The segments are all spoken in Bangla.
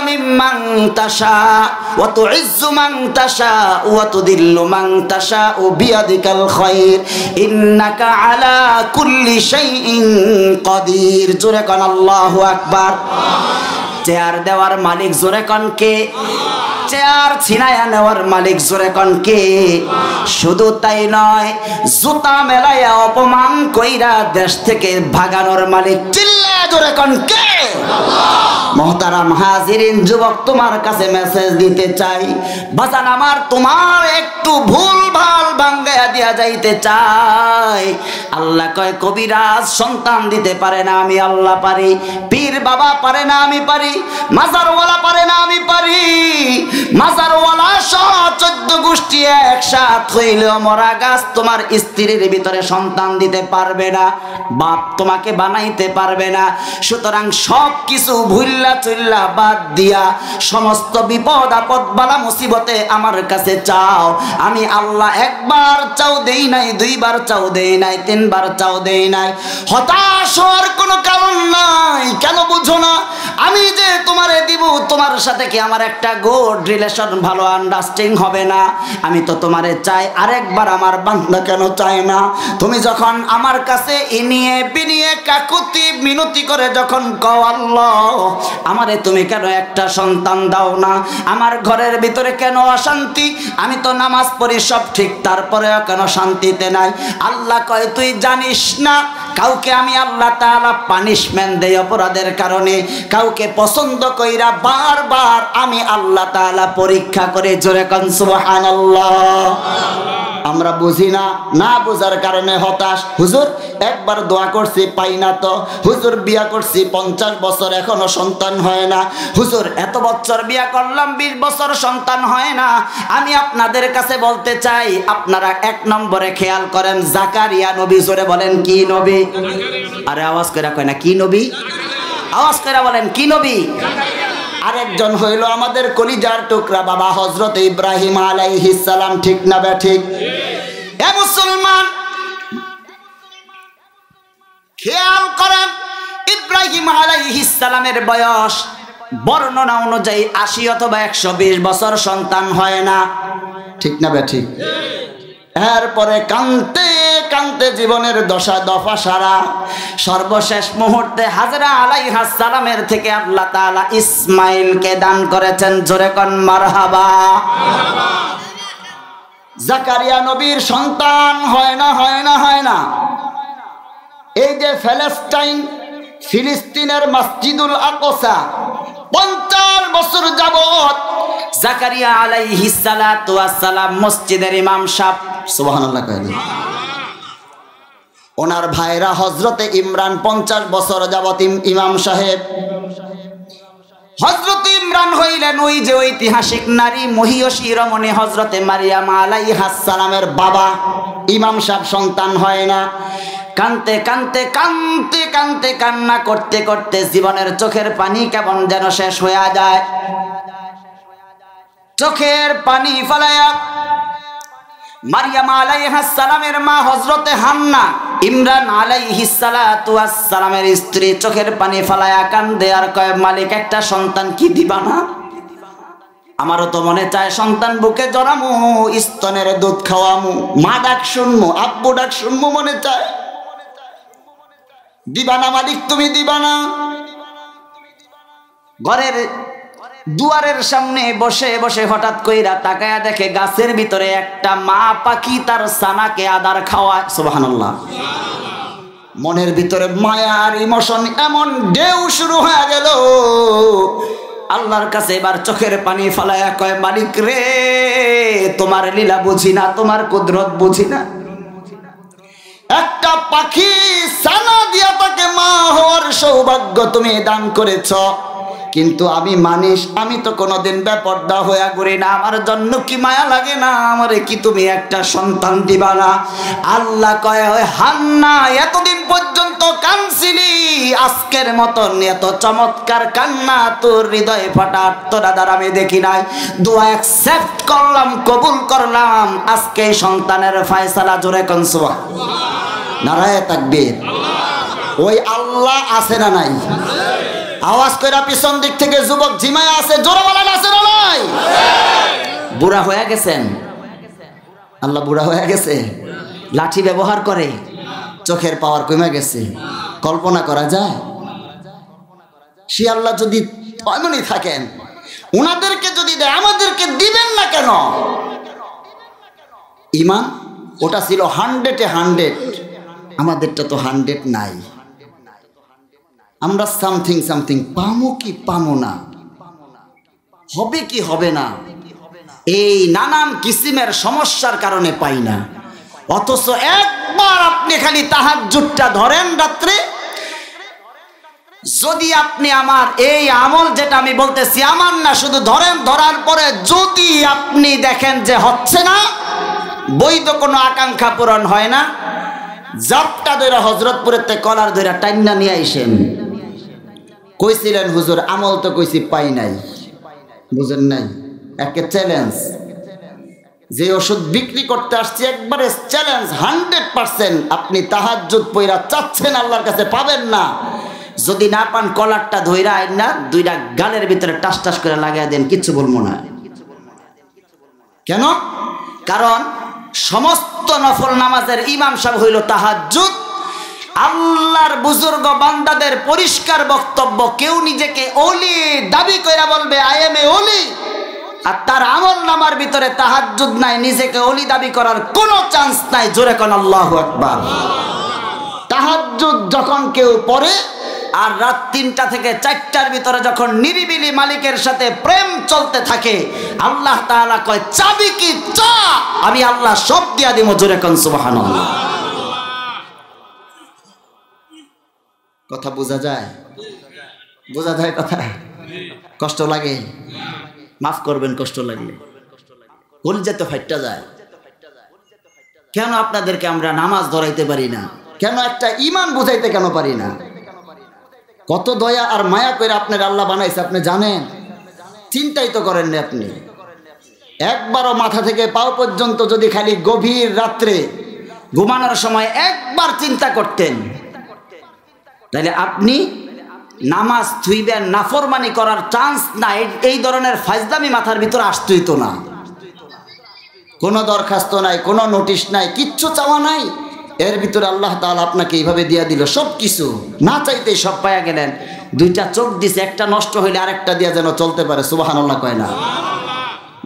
মিম্মান তাশা ওয়া তুইজ্জু মান তাশা ওয়া তুদিল্লু মান তাশা বিয়াদিকাল খায়র ইন্নাকা আলা কুল্লি শাইইন কাদির। জোরে কোন আল্লাহু আকবার। চেয়ার দেওয়ার মালিক জোরে কোন কে? চেয়ার ছিনায়া নেওয়ার মালিক জোরে কোন কে? শুধু তাই নয়, জুতা মেলায়া অপমান কইরা দেশ থেকে ভাগানোর মালিক চিল্লায়া জোরে কোন কে? মোহতারাম হাজিরিন, যুবক তোমার কাছে মেসেজ দিতে চাই, বাজান আমার তোমার একটু ভুল ভাল ভাঙ্গায়া দিয়া যাইতে চাই। আল্লাহ কয় কবিরাজ সন্তান দিতে পারে না, আমি আল্লাহ পারি। পীর বাবা পারে না, আমি পারি। মাজারওয়ালা পারে না, আমি পারি। মাজারওয়ালা সহ 14 গোষ্ঠী একসাথ হইলেও মরা গাছ তোমার স্ত্রীর ভিতরে সন্তান দিতে পারবে না, বাপ তোমাকে বানাইতে পারবে না। সুতরাং সব কিছু ভুল্লা চুল্লা বাদ দিয়া সমস্ত বিপদ আপদ বালা মুসিবতে আমার কাছে চাও। আমি আল্লাহ একবার চাও দেই নাই, দুইবার চাও দেই নাই, তিনবার চাও দেই নাই। হতাশ হওয়ার কোনো কারণ নাই। কেন বুঝো না? আমি যে তোমারে দিব, তোমার সাথে কি আমার একটা গুড রিলেশন, ভালো আন্ডারস্ট্যান্ডিং হবে না? আমি তো তোমারে চাই, আরেকবার আমার বান্দা কেন চায় না? তুমি যখন আমার কাছে ইনিয়ে বিনিয়ে কাকুতি মিনতি করে যখন কও আল্লাহ আমারে তুমি কেন একটা সন্তান দাও না, আমার ঘরের ভিতরে কেন অশান্তি, আমি তো নামাজ পড়ি সব ঠিক, তারপরেও কেন শান্তিতে নাই? আল্লাহ কয় তুই জানিস না, কাউকে আমি আল্লাহ তাআলা পানিশমেন্ট দেই অপরাধের কারণে, কাউকে পছন্দ কইরা বারবার আমি আল্লাহ তাআলা পরীক্ষা করে। জোরে কোন সুবহানাল্লাহ। আমরা বুঝি না, না বোঝার কারণে হতাশ। হুজুর একবার দোয়া করছি পাই না তো, হুজুর বিয়া করছি 50 বছর এখনো সন্তান হয় না, হুজুর এত বছর বিয়া করলাম 20 বছর সন্তান হয় না। আমি আপনাদের কাছে বলতে চাই, আপনারা 1 নম্বরে খেয়াল করেন, জাকারিয়া নবী। জোরে বলেন কি নবী? আরে আওয়াজ করে কয় না কি নবী? আওয়াজ করে বলেন কি নবী? আরেকজন হইল আমাদের কলিজার টুকরা বাবা হযরত ইব্রাহিম আলাইহিস সালাম। ঠিক না বে ঠিক? এ মুসলমান খেয়াল করেন, ইব্রাহিম আলাইহিস সালামের বয়স বর্ণনা অনুযায়ী 80 অথবা 120 বছর, সন্তান হয় না। ঠিক না বে ঠিক? এরপরে কানতে কানতে জীবনের দশা দফা সারা, সর্বশেষ মুহূর্তে হাজরা আলাইহিস সালামের থেকে আল্লাহ তাআলা ইসমাইলকে দান করেছেন। জোরে কোন মারহাবা। জাকারিয়া নবীর সন্তান হয় না, হয় না, হয় না। এই যে ফিলিস্তিন, ফিলিস্তিনের মসজিদুল আকসা 50 বছর যাবত জাকারিয়া আলাইহিস সালাতু ওয়াস সালাম মসজিদের ইমাম সাহেব, সুবহানাল্লাহ কইলেন। ওনার ভাইরা হযরতে ইমরান 50 বছর যাবত ইমাম সাহেব। হযরত ইমরান হইলেন ওই যে ঐতিহাসিক নারী মহিয়সী রমণী হযরতে মারিয়াম আলাইহাস সালামের বাবা। ইমাম সাহেব সন্তান হয় না। কানতে কানতে কানতে কানতে কান্না করতে করতে জীবনের চোখের পানি কেমন যেন শেষ হয়ে যায়। চোখের পানি ফেলায়া মারিয়াম আলাইহিস সালামের মা হযরতে হান্না, ইমরান আলাইহিস সালাতু ওয়াস সালামের স্ত্রী, চোখের পানি ফেলায়া কান্দে আর কয় মালিক একটা সন্তান কি দিবা না? আমারও তো মনে চায় সন্তান বুকে জড়ামু, স্তনের দুধ খাওয়ামু, মা ডাক শুনমু, আব্বু ডাক শুনমু, মনে চায়। দিবা না মালিক, তুমি দিবা না? ঘরের দুয়ারের সামনে বসে বসে হঠাৎ কইরা তাকায়া দেখে গাছের ভিতরে একটা মা পাখি তার ছানাকে আদার খাওয়ায়। সুবহানাল্লাহ। মনের ভিতরে মায়ার ইমোশন এমন ঢেউ শুরু হয়ে গেল, আল্লাহর কাছে এবার চোখের পানি ফেলায়া কয় মালিক রে, তোমার লীলা বুঝি না, তোমার কুদরত বুঝি না। একটা পাখি ছানা দিয়া তাকে মা হওয়ার সৌভাগ্য তুমি দান করেছ, কিন্তু আমি মানিস, আমি তো কোনোদিন বেপরদা হইয়া ঘুরি না, আমার জন্য কি মায়া লাগে না? আমারে কি তুমি একটা সন্তান দিবা না? আল্লাহ কয় ওই হান্না, এতদিন পর্যন্ত কাঁদছিলি, আজকের মতন এত চমৎকার কান্না তোর হৃদয়ে ফাটা তোরা দ্বারা আমি দেখি নাই। দোয়া অ্যাকসেপ্ট করলাম, কবুল করলাম, আজকে সন্তানের ফয়সালা। জোরে কোন সুবহানাল্লাহ, নারায়ে তাকবীর। ওই আল্লাহ আছে না নাই? আওয়াজ কইরা পিছন দিক থেকে যুবক ঝিমায় আছে, জোরে বলেন আছে না নাই? বুড়া হয়ে গেছেন, আল্লাহ বুড়া হয়ে গেছে, লাঠি ব্যবহার করে, চোখের পাওয়ার কমে গেছে, কল্পনা করা যায়? সে আল্লাহ যদি এমনই থাকেন, ওনাদেরকে যদি দেয় আমাদেরকে দিবেন না কেন? ঈমান ওটা ছিল 100-এ 100, আমাদেরটা তো 100 নাই। আমরা সামথিং পামো কি পামো না, হবে কি হবে না, এই নানান কিসিমের সমস্যার কারণে পাই না। অথচ একবার আপনি খালি তাহাজ্জুদটা ধরেন রাত্রে, যদি আপনি আমার এই আমল যেটা আমি বলতেছি আমার না, শুধু ধরেন, ধরার পরে যদি আপনি দেখেন যে হচ্ছে না, বৈধ কোনো আকাঙ্ক্ষা পূরণ হয় না, জাপটা ধরে হযরতপুরের তে কলার ধরে টাইনা নিয়ে আইসেন। কইছিলেন হুজুর আমল তো কইছি পাই নাই, বুঝেন নাই? একে চ্যালেঞ্জ, যে ওষুধ বিক্রি করতে আসছি একবারে চ্যালেঞ্জ 100%, আপনি তাহাজ্জুদ পইরা চাচ্ছেন আল্লাহর কাছে, পাবেন না। যদি না পান কলারটা ধইরা আইন না, দুইটা গালের ভিতরে টাস টাস করে লাগাই দেন, কিচ্ছু বলবো না। কেন? কারণ সমস্ত নফল নামাজের ইমাম সাহেব হইল তাহাজ্জুদ। আল্লাহর বুজুর্গ বান্দাদের পরিষ্কার বক্তব্য, কেউ নিজেকে ওলি দাবি কইরা বলবে আই এম এ ওলি, আর তার আমল নামার ভিতরে তাহাজ্জুদ নাই, নিজেকে ওলি দাবি করার কোনো চান্স নাই। জোরে কোন আল্লাহু আকবার। তাহাজ্জুদ যখন কেউ পড়ে আর রাত 3টা থেকে 4টার ভিতরে যখন নিরিবিলি মালিকের সাথে প্রেম চলতে থাকে, আল্লাহ তাআলা কয় চাবি কি চা, আমি আল্লাহ সব দিয়া দিব। জোরে কোন সুবহানাল্লাহ। কথা বোঝা যায়? বোঝা যায় কথা? কষ্ট লাগে? মাফ করবেন কষ্ট লাগলে, কলিজা তো ফাইটটা যায়। কেন আপনাদেরকে আমরা নামাজ ধরাইতে পারি না? কেন একটা ঈমান বুঝাইতে কেন পারি না? কত দয়া আর মায়া করে আপনার আল্লাহ বানাইছে আপনি জানেন? চিন্তাই তো করেন না আপনি। একবারও মাথা থেকে পাও পর্যন্ত যদি খালি গভীর রাত্রে ঘুমানোর সময় একবার চিন্তা করতেন, তাহলে আপনি নামাজ থুইবেন, নাফরমানি করার চান্স না। এই ধরনের ফাজলামি মাথার ভিতরে আসতই তো না। কোনো দরখাস্ত নাই, কোনো নোটিশ নাই, কিচ্ছু চাওয়া নাই, এর ভিতরে আল্লাহ তাআলা আপনাকে এইভাবে দিয়া দিল সব কিছু, না চাইতেই সব পায়া গেলেন। 2টা চোখ দিছে, একটা নষ্ট হইলে আরেকটা দিয়া যেন চলতে পারে। সুবহানাল্লাহ কয় না?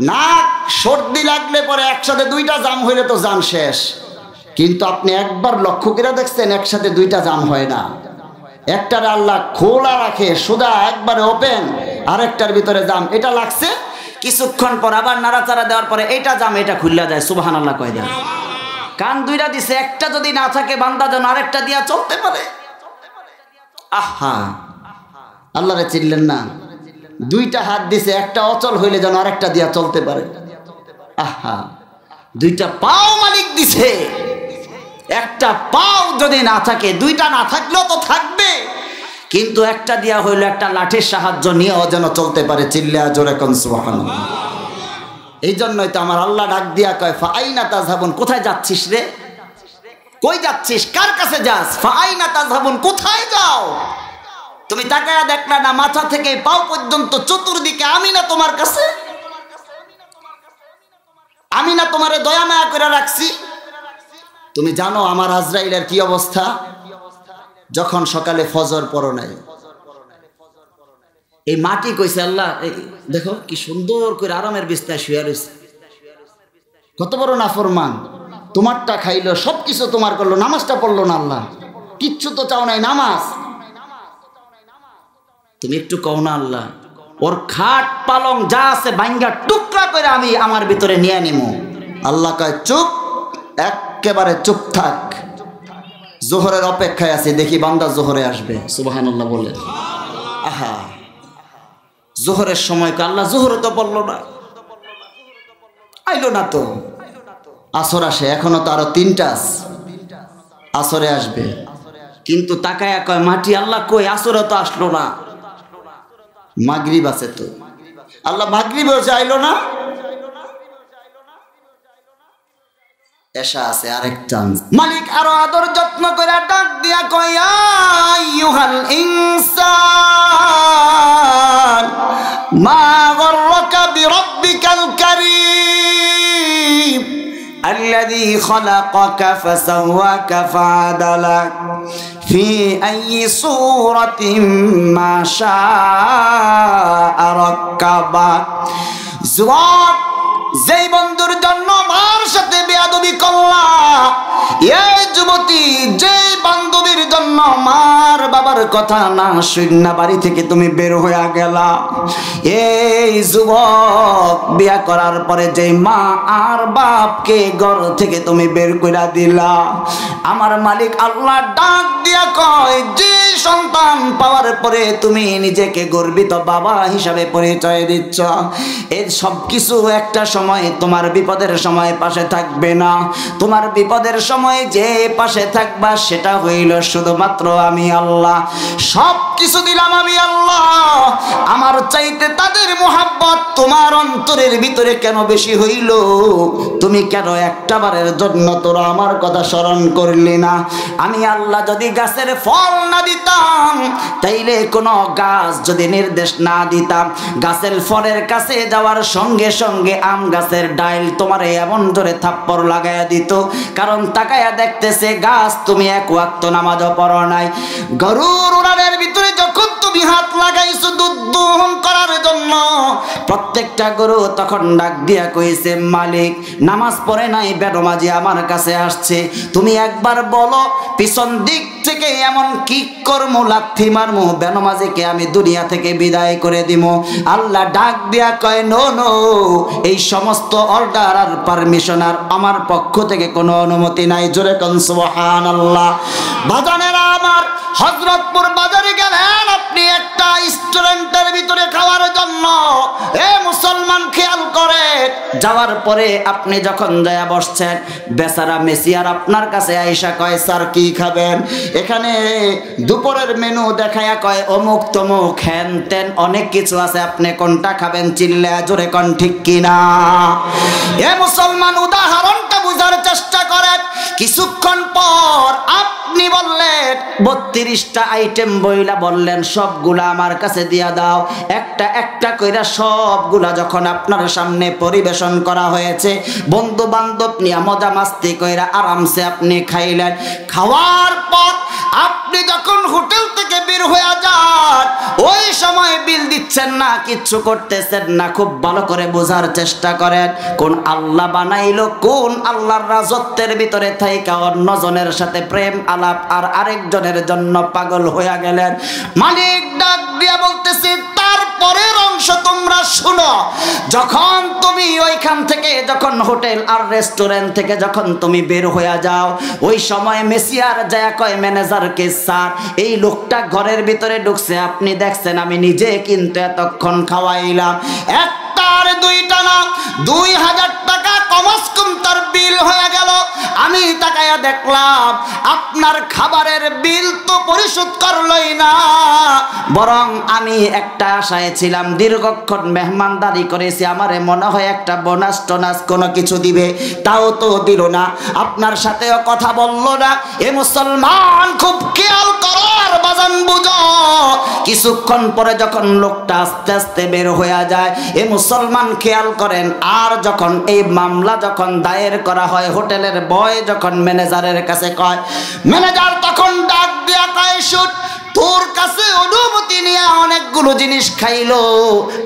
নাক সর্দি লাগলে পরে একসাথে 2টা জাম হইলে তো জাম শেষ। কিন্তু আপনি একবার লক্ষ্য করে দেখছেন একসাথে 2টা জাম হয় না। একটার আল্লাহ খোলা রাখে সোজা একবারে ওপেন, আরেকটার ভিতরে জাম। এটা লাগছে, কিছুক্ষণ পর আবার নাড়াচাড়া দেওয়ার পরে এটা জাম, এটা খুললা যায়। সুবহানাল্লাহ কয় দেন। কান 2টা দিছে, একটা যদি না থাকে বান্দা যেন আরেকটা দিয়া চলতে পারে। আহা, আল্লাহরে চিনলেন না? 2টা হাত দিছে, একটা অচল হইলে যেন আরেকটা দিয়া চলতে পারে। আহা, 2টা পাও মালিক দিছে, একটা পাও যদি না থাকে, 2টা না থাকলেও তো থাকবে, কিন্তু একটা দিয়া হইলো একটা লাঠির সাহায্য নিয়েও যেন চলতে পারে। চিল্লা জোরে কোন সুবহানাল্লাহ। এই জন্যই তো আমার আল্লাহ ডাক দিয়া কয় ফাআইনা তাযহাবুন, কোথায় যাচ্ছিস রে? কই যাচ্ছিস? কার কাছে যাস? ফাআইনা তাযহাবুন, কোথায় যাও? তুমি তাকায়া দেখলা না মাথা থেকে পাও পর্যন্ত চতুর্দিকে আমি না তোমার কাছে? আমি না তোমারে দয়া মায়া করে রাখছি? তুমি জানো আমার আজরাইলের কি অবস্থা? যখন সকালে ফজর পড়ো নাই, এই মাটি কইছে আল্লাহ দেখো কি সুন্দর করে আরামের বিছনায় শুয়ে রয়েছে, কত বড় নাফরমান, তোমারটা খাইলো, সবকিছু তোমার করলো, নামাজটা পড়লো না। আল্লাহ কিচ্ছু তো চাও নাই, নামাজ তুমি একটু কও না আল্লাহ, ওর খাট পালং যা আছে ভাঙ্গা টুকরা করে আমি আমার ভিতরে নিয়ে নিমু। আল্লাহ কয় চুপ, একেবারে চুপ থাক, জোহরের অপেক্ষায় আছি, দেখি বান্দা জোহরে আসবে। সুবহানাল্লাহ বলে। আহা, জোহরের সময় আল্লাহ জোহরে তো বললো না, আইলো না তো। আসর আসে, এখনো তো আরো 3টা আসরে আসবে, কিন্তু তাকায়া কয় মাটি, আল্লাহ কই? আসরে তো আসলো না, মাগরিব আছে তো। আল্লাহ মাগরিব হচ্ছে আইলো না। এশা আছে আরেক চান্স। মালিক আরো আদর যত্ন করে ডাক দিয়া কয়, আইয়ুহাল ইনসান মা গররাকা বিরাব্বিকাল কারীম আল্লাযী খালাকাকা ফাসাওয়াকা ফাআদালাক ফি আইয়ি সূরাতিন মা শাআ রাক্কাবাক। যুবক, যেই বন্ধুর জন্য মার সাথে বেয়াদবি করলা, এই যুবতী যেই বান্ধবীর জন্য মার বাবার কথা না শুননা বাড়ি থেকে তুমি বের হয়ে গেলা, এই যুবক বিয়া করার পরে যেই মা আর বাপকে ঘর থেকে তুমি বের করে দিলা, আমার মালিক আল্লাহ ডাক দিয়া কয়, যে সন্তান পাওয়ার পরে তুমি নিজেকে গর্বিত বাবা হিসাবে পরিচয় দিচ্ছ, এই সব কিছু একটা সময় তোমার বিপদের সময় পাশে থাকবে না। তোমার বিপদের সময় যে পাশে থাকবা সেটা হইল শুধুমাত্র আমি আল্লাহ। সব কিছু দিলাম আমি আল্লাহ, আমার চাইতে তাদের মোহাব্বত তোমার অন্তরের ভিতরে কেন বেশি হইল? তুমি কেন একটা বারের জন্য তোরা আমার কথা স্মরণ করলি না? আমি আল্লাহ যদি গাছের ফল না দিতাম, তাইলে কোনো গাছ যদি নির্দেশ না দিতাম, গাছের ফলের কাছে যাওয়ার সঙ্গে সঙ্গে আম গাছের ডাইল তোমার এমন ধরে থাপ্পড় লাগাইয়া দিত, কারণ তাকায়া দেখতেছে গাছ তুমি এক ওয়াক্ত নামাজও পড়ো নাই। গরুর উড়ানের ভিতরে যখন তুমি হাত লাগাইছো দুধ দহন করার জন্য, প্রত্যেকটা গরু তখন ডাক দিয়া কইছে, মালিক নামাজ পড়ে নাই, বেনমাজি আমার কাছে আসছে, তুমি একবার বলো পিছন দিক থেকে এমন কি করমু, লাথি মারমু, বেনমাজিকে আমি দুনিয়া থেকে বিদায় করে দিমু। আল্লাহ ডাক দিয়া কয়, নো নো, এই সমস্ত অর্ডার আর পারমিশন আর আমার পক্ষ থেকে কোনো অনুমতি নাই। জোরে কোন সুবহানাল্লাহ। বাজানেরা আমার, হযরতপুর বাজারে গেলেন আপনি একটা রেস্টুরেন্টের ভিতরে খাওয়ার জন্য, এ মুসলমান খেয়াল করে, যাওয়ার পরে আপনি যখন যায় বসছেন, বেচারা মেসিয়ার আপনার কাছে আইসা কয়, স্যার কি খাবেন? এখানে দুপুরের মেনু দেখায়া কয় অমুক তমুক হ্যান তেন অনেক কিছু আছে, আপনি কোনটা খাবেন? চিল্লা জোরে কোন ঠিক কিনা? এ মুসলমান, উদাহরণটা বুঝার চেষ্টা করেন। কিছুক্ষণ পর আপনি বললেন 32টা আইটেম বইলা বললেন সবগুলা আমার কাছে দিয়া দাও, একটা একটা কইরা সবগুলা যখন আপনার সামনে পরিবেশন করা হয়েছে, বন্ধু বান্ধব নিয়ে মজা মাস্তি কইরা আরামসে আপনি খাইলেন। খাওয়ার পর আপনি যখন হোটেল থেকে বের হয়ে যান, ওই সময় বিল দিচ্ছেন না, কিচ্ছু করতেছেন না। খুব ভালো করে বোঝার চেষ্টা করেন, কোন আল্লাহ বানাইলো, কোন আল্লাহর রাজত্বের ভিতরে থাইকা অন্যজনের সাথে প্রেম আলাপ আর আরেকজনের জন্য পাগল হয়ে গেলেন। মালিক ডাক দিয়া বলতেছে, তারপরের অংশ তোমরা শুনো। যখন তুমি ওইখান থেকে, যখন হোটেল আর রেস্টুরেন্ট থেকে যখন তুমি বের হয়ে যাও, ওই সময় মেসিয়ার যায় কয় ম্যানেজারকে, স্যার এই লোকটা ঘরের ভিতরে ঢুকছে, আপনি দেখছেন আমি নিজে কিন্তু এতক্ষণ খাওয়াইলাম, একটা আর দুইটা না 2000 টাকা কমস কম তার বিল হয়ে গেল। আমি তাকায়া দেখলাম আপনার খাবারের বিল তো পরিশোধ করলই না, বরং আমি একটা আশায় ছিলাম, দীর্ঘক্ষণ মেহমানদারি করেছি, আমারে মনে হয় একটা বোনাস টোনাস কোনো কিছু দিবে, তাও তো দিল না, আপনার সাথেও কথা বললো না। এ মুসলমান খুব খেয়াল করার বাজান বুঝো। কিছুক্ষণ পরে যখন লোকটা আস্তে আস্তে বের হয়ে যায়, এ মুসলমান খেয়াল করেন, আর যখন এই মামলা যখন দায়ের করা হয়, হোটেলের বয় যখন ম্যানেজারের কাছে কয়, ম্যানেজার তখন ডাক দিয়া কয়, শুট, তোর কাছে অনুমতি নিয়ে অনেকগুলো জিনিস খাইলো,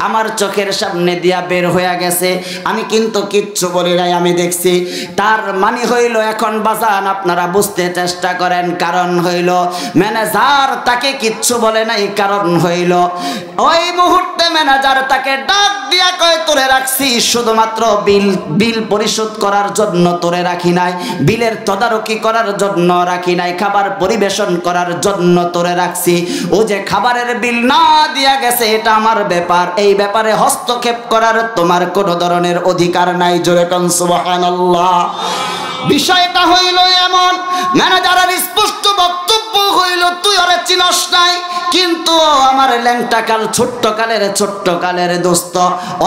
আমার চোখের সামনে দিয়া বের হয়ে গেছে, আমি কিন্তু কিচ্ছু বলি নাই, আমি দেখছি। তার মানে হইল, এখন বাজান আপনারা বুঝতে চেষ্টা করেন, কারণ হইল ম্যানেজার তাকে কিচ্ছু বলে নাই, কারণ হইল ওই মুহূর্তে ম্যানেজার তাকে ডাক দিয়া কয়, তোরে রাখছি শুধুমাত্র বিল পরিশোধ করার জন্য, তোরে রাখি নাই বিলের তদারকি করার জন্য, রাখি নাই খাবার পরিবেশন করার জন্য, তোরে রাখছি। ও যে খাবারের বিল না দিয়া গেছে, এটা আমার ব্যাপার, এই ব্যাপারে হস্তক্ষেপ করার তোমার কোনো ধরনের অধিকার নাই। জোরে কোন সুবহানাল্লাহ। বিষয়টা হইল এমন, ম্যানেজারের স্পষ্ট বক্তব্য হইল, তুই ওরে চিনস নাই, কিন্তু আমার ল্যাংটাকাল ছোট্ট কালের দোস্ত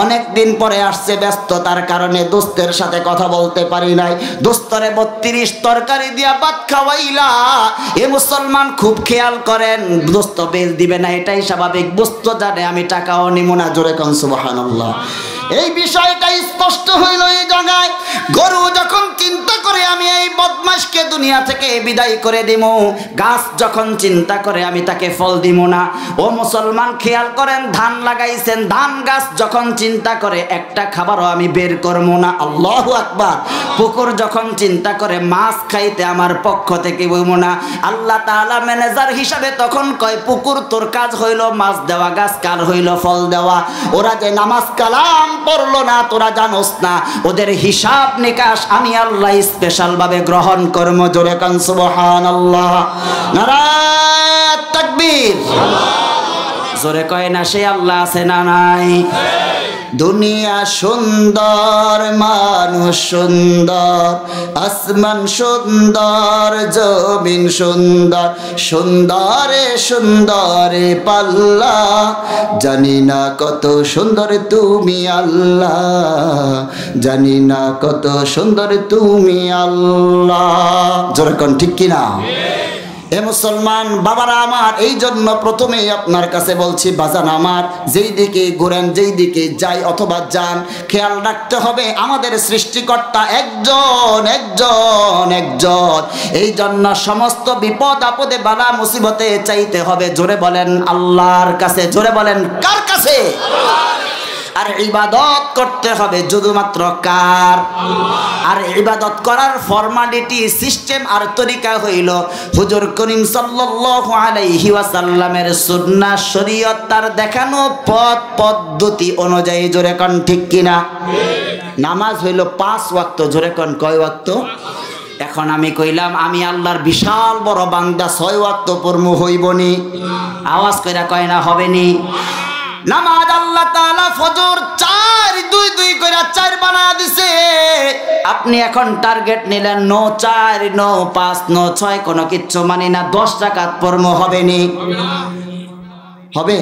অনেক দিন পরে আসছে, ব্যস্ততার কারণে দোস্তের সাথে কথা বলতে পারি নাই। দোস্তরে 32 তরকারি দিয়া ভাত খাওয়াইলা। এ মুসলমান খুব খেয়াল করেন, দোস্ত বেল দিবে না এটাই স্বাভাবিক। দোস্ত জানে আমি টাকাও নিব না। জোরে কোন সুবহানাল্লাহ। এই বিষয়টা স্পষ্ট হইল এই জায়গায়। গরু যখন চিন্তা করে আমি এই বদমাশকে দুনিয়া থেকে বিদায় করে দিব, গাছ যখন চিন্তা করে আমি তাকে ফল দিব না। ও মুসলমান খেয়াল করেন, ধান লাগাইছেন, ধান গাছ যখন চিন্তা করে একটা খাবারও আমি বের করবো না। আল্লাহু আকবার। পুকুর যখন চিন্তা করে মাছ খাইতে আমার পক্ষ থেকে বইব না, আল্লাহ তাআলা ম্যানেজার হিসাবে তখন কয় পুকুর তোর কাজ হইল মাছ দেওয়া, গাছ কার হইল ফল দেওয়া। ওরা যে নামাজ কালাম পড়লো না তোরা জানোস না, ওদের হিসাব নিকাশ আমি আল্লাহ স্পেশাল ভাবে গ্রহণ করব। জোরে কান সুবহানাল্লাহ। নারায়ে তাকবীর। জোরে কয় না সে আল্লাহ আছে না নাই? দুনিয়া সুন্দর, মানুষ সুন্দর, আসমান সুন্দর, জমিন সুন্দর, সুন্দরে সুন্দরে পাল্লা, জানি না কত সুন্দর তুমি আল্লাহ, জানি না কত সুন্দর তুমি আল্লাহ। যেরকম ঠিক কিনা? এ মুসলমান বাবারা আমার, এই জন্য প্রথমেই আপনার কাছে বলছি বাজান আমার, যেই দিকে ঘুরেন, যেই দিকে যাই অথবা যান, খেয়াল রাখতে হবে আমাদের সৃষ্টিকর্তা একজন একজন একজন। এই জন্য সমস্ত বিপদ আপদে বালা মুসিবতে চাইতে হবে জোরে বলেন আল্লাহর কাছে। জোরে বলেন কার কাছে? আর ইবাদত করতে হবে শুধুমাত্র কার? আর ইবাদত করার ফরমালিটি, সিস্টেম আর তরিকা হইল হুজুর করিম সাল্লাল্লাহু আলাইহি ওয়াসাল্লামের সুন্নাহ শরীয়ত, তার দেখানো পথ পদ্ধতি অনুযায়ী। জোরে কোন ঠিক কিনা? নামাজ হইল 5 ওয়াক্ত। জোরে কোন কয় ওয়াক্ত? এখন আমি কইলাম আমি আল্লাহর বিশাল বড় বান্দা, 6 ওয়াক্ত পড়মু হইবনি? আওয়াজ কইরা কয় না হবেনি? নামাজ আল্লাহ তাআলা ফজর 4 2 2 করে 4 বানায়া দিছে। আপনি এখন টার্গেট নিলেন নো 4 নো 5 নো 6, কোনো কিচ্ছু মানি না। 10 রাকাত পড়মু হবেনি? হবে?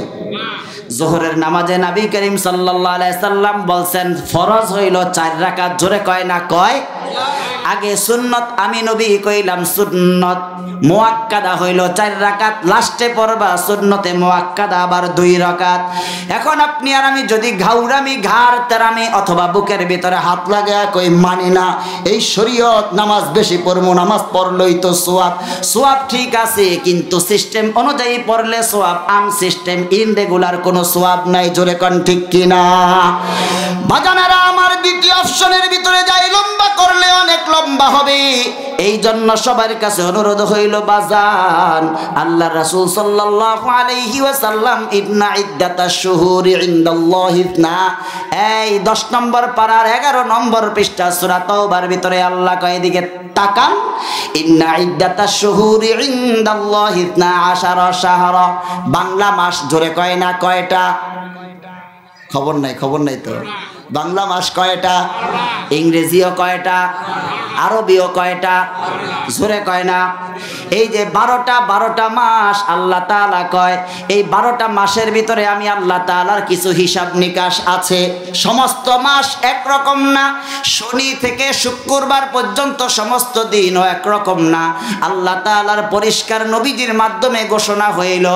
জোহরের নামাজে নবী করিম সাল্লাল্লাহু আলাইহি সাল্লাম বলছেন ফরজ হইল 4 রাকাত। জোরে কয় না কয়? আগে সুন্নত আমি নবী কইলাম সুন্নত মুআক্কাদা হইল 4 রাকাত, লাস্টে পড়বা সুন্নতে মুআক্কাদা আবার 2 রাকাত। এখন আপনি আর আমি যদি ঘাউরামি, ঘাড় তেরামি অথবা বুকের ভিতরে হাত লাগায়া কই মানি না, এই শরীয়ত নামাজ বেশি পড়মু, নামাজ পড়লই তো সওয়াব। সওয়াব ঠিক আছে, কিন্তু সিস্টেম অনুযায়ী পড়লে সওয়াব, আন সিস্টেম ইনরেগুলার কোনো সওয়াব নাই। জোরে কোন ঠিক কিনা? বাজানেরা আমার, দ্বিতীয় অপশনের ভিতরে যাই, লম্বা করলে অনেক লম্বা হবে। এই জন্য সবার কাছে অনুরোধ হইল বাজান, আল্লাহ রাসূল সাল্লাল্লাহু আলাইহি ওয়াসাল্লাম ইন্না ইদ্দাতাশ শুহুরি ইনদাল্লাহি 12, এই 10 নম্বর পারার 11 নম্বর পৃষ্ঠা সূরা তাওবার ভিতরে আল্লাহ কয়, এদিকে তাকান, ইন্না ইদ্দাতাশ শুহুরি ইনদাল্লাহি 12 শাহরা। বাংলা মাস জোরে কয় না কয়টা? খবর নাই তো। বাংলা মাস কয়টা? ইংরেজিও কয়টা? আরবিও কয়টা? জোরে কয় না? এই যে 12টা মাস আল্লাহ তাআলা কয়, এই 12টা মাসের ভিতরে আমি আল্লাহ তাআলার কিছু হিসাব নিকাশ আছে। সমস্ত মাস একরকম না, শনি থেকে শুক্রবার পর্যন্ত সমস্ত দিনও একরকম না। আল্লাহ তাআলার পরিষ্কার নবীজির মাধ্যমে ঘোষণা হইল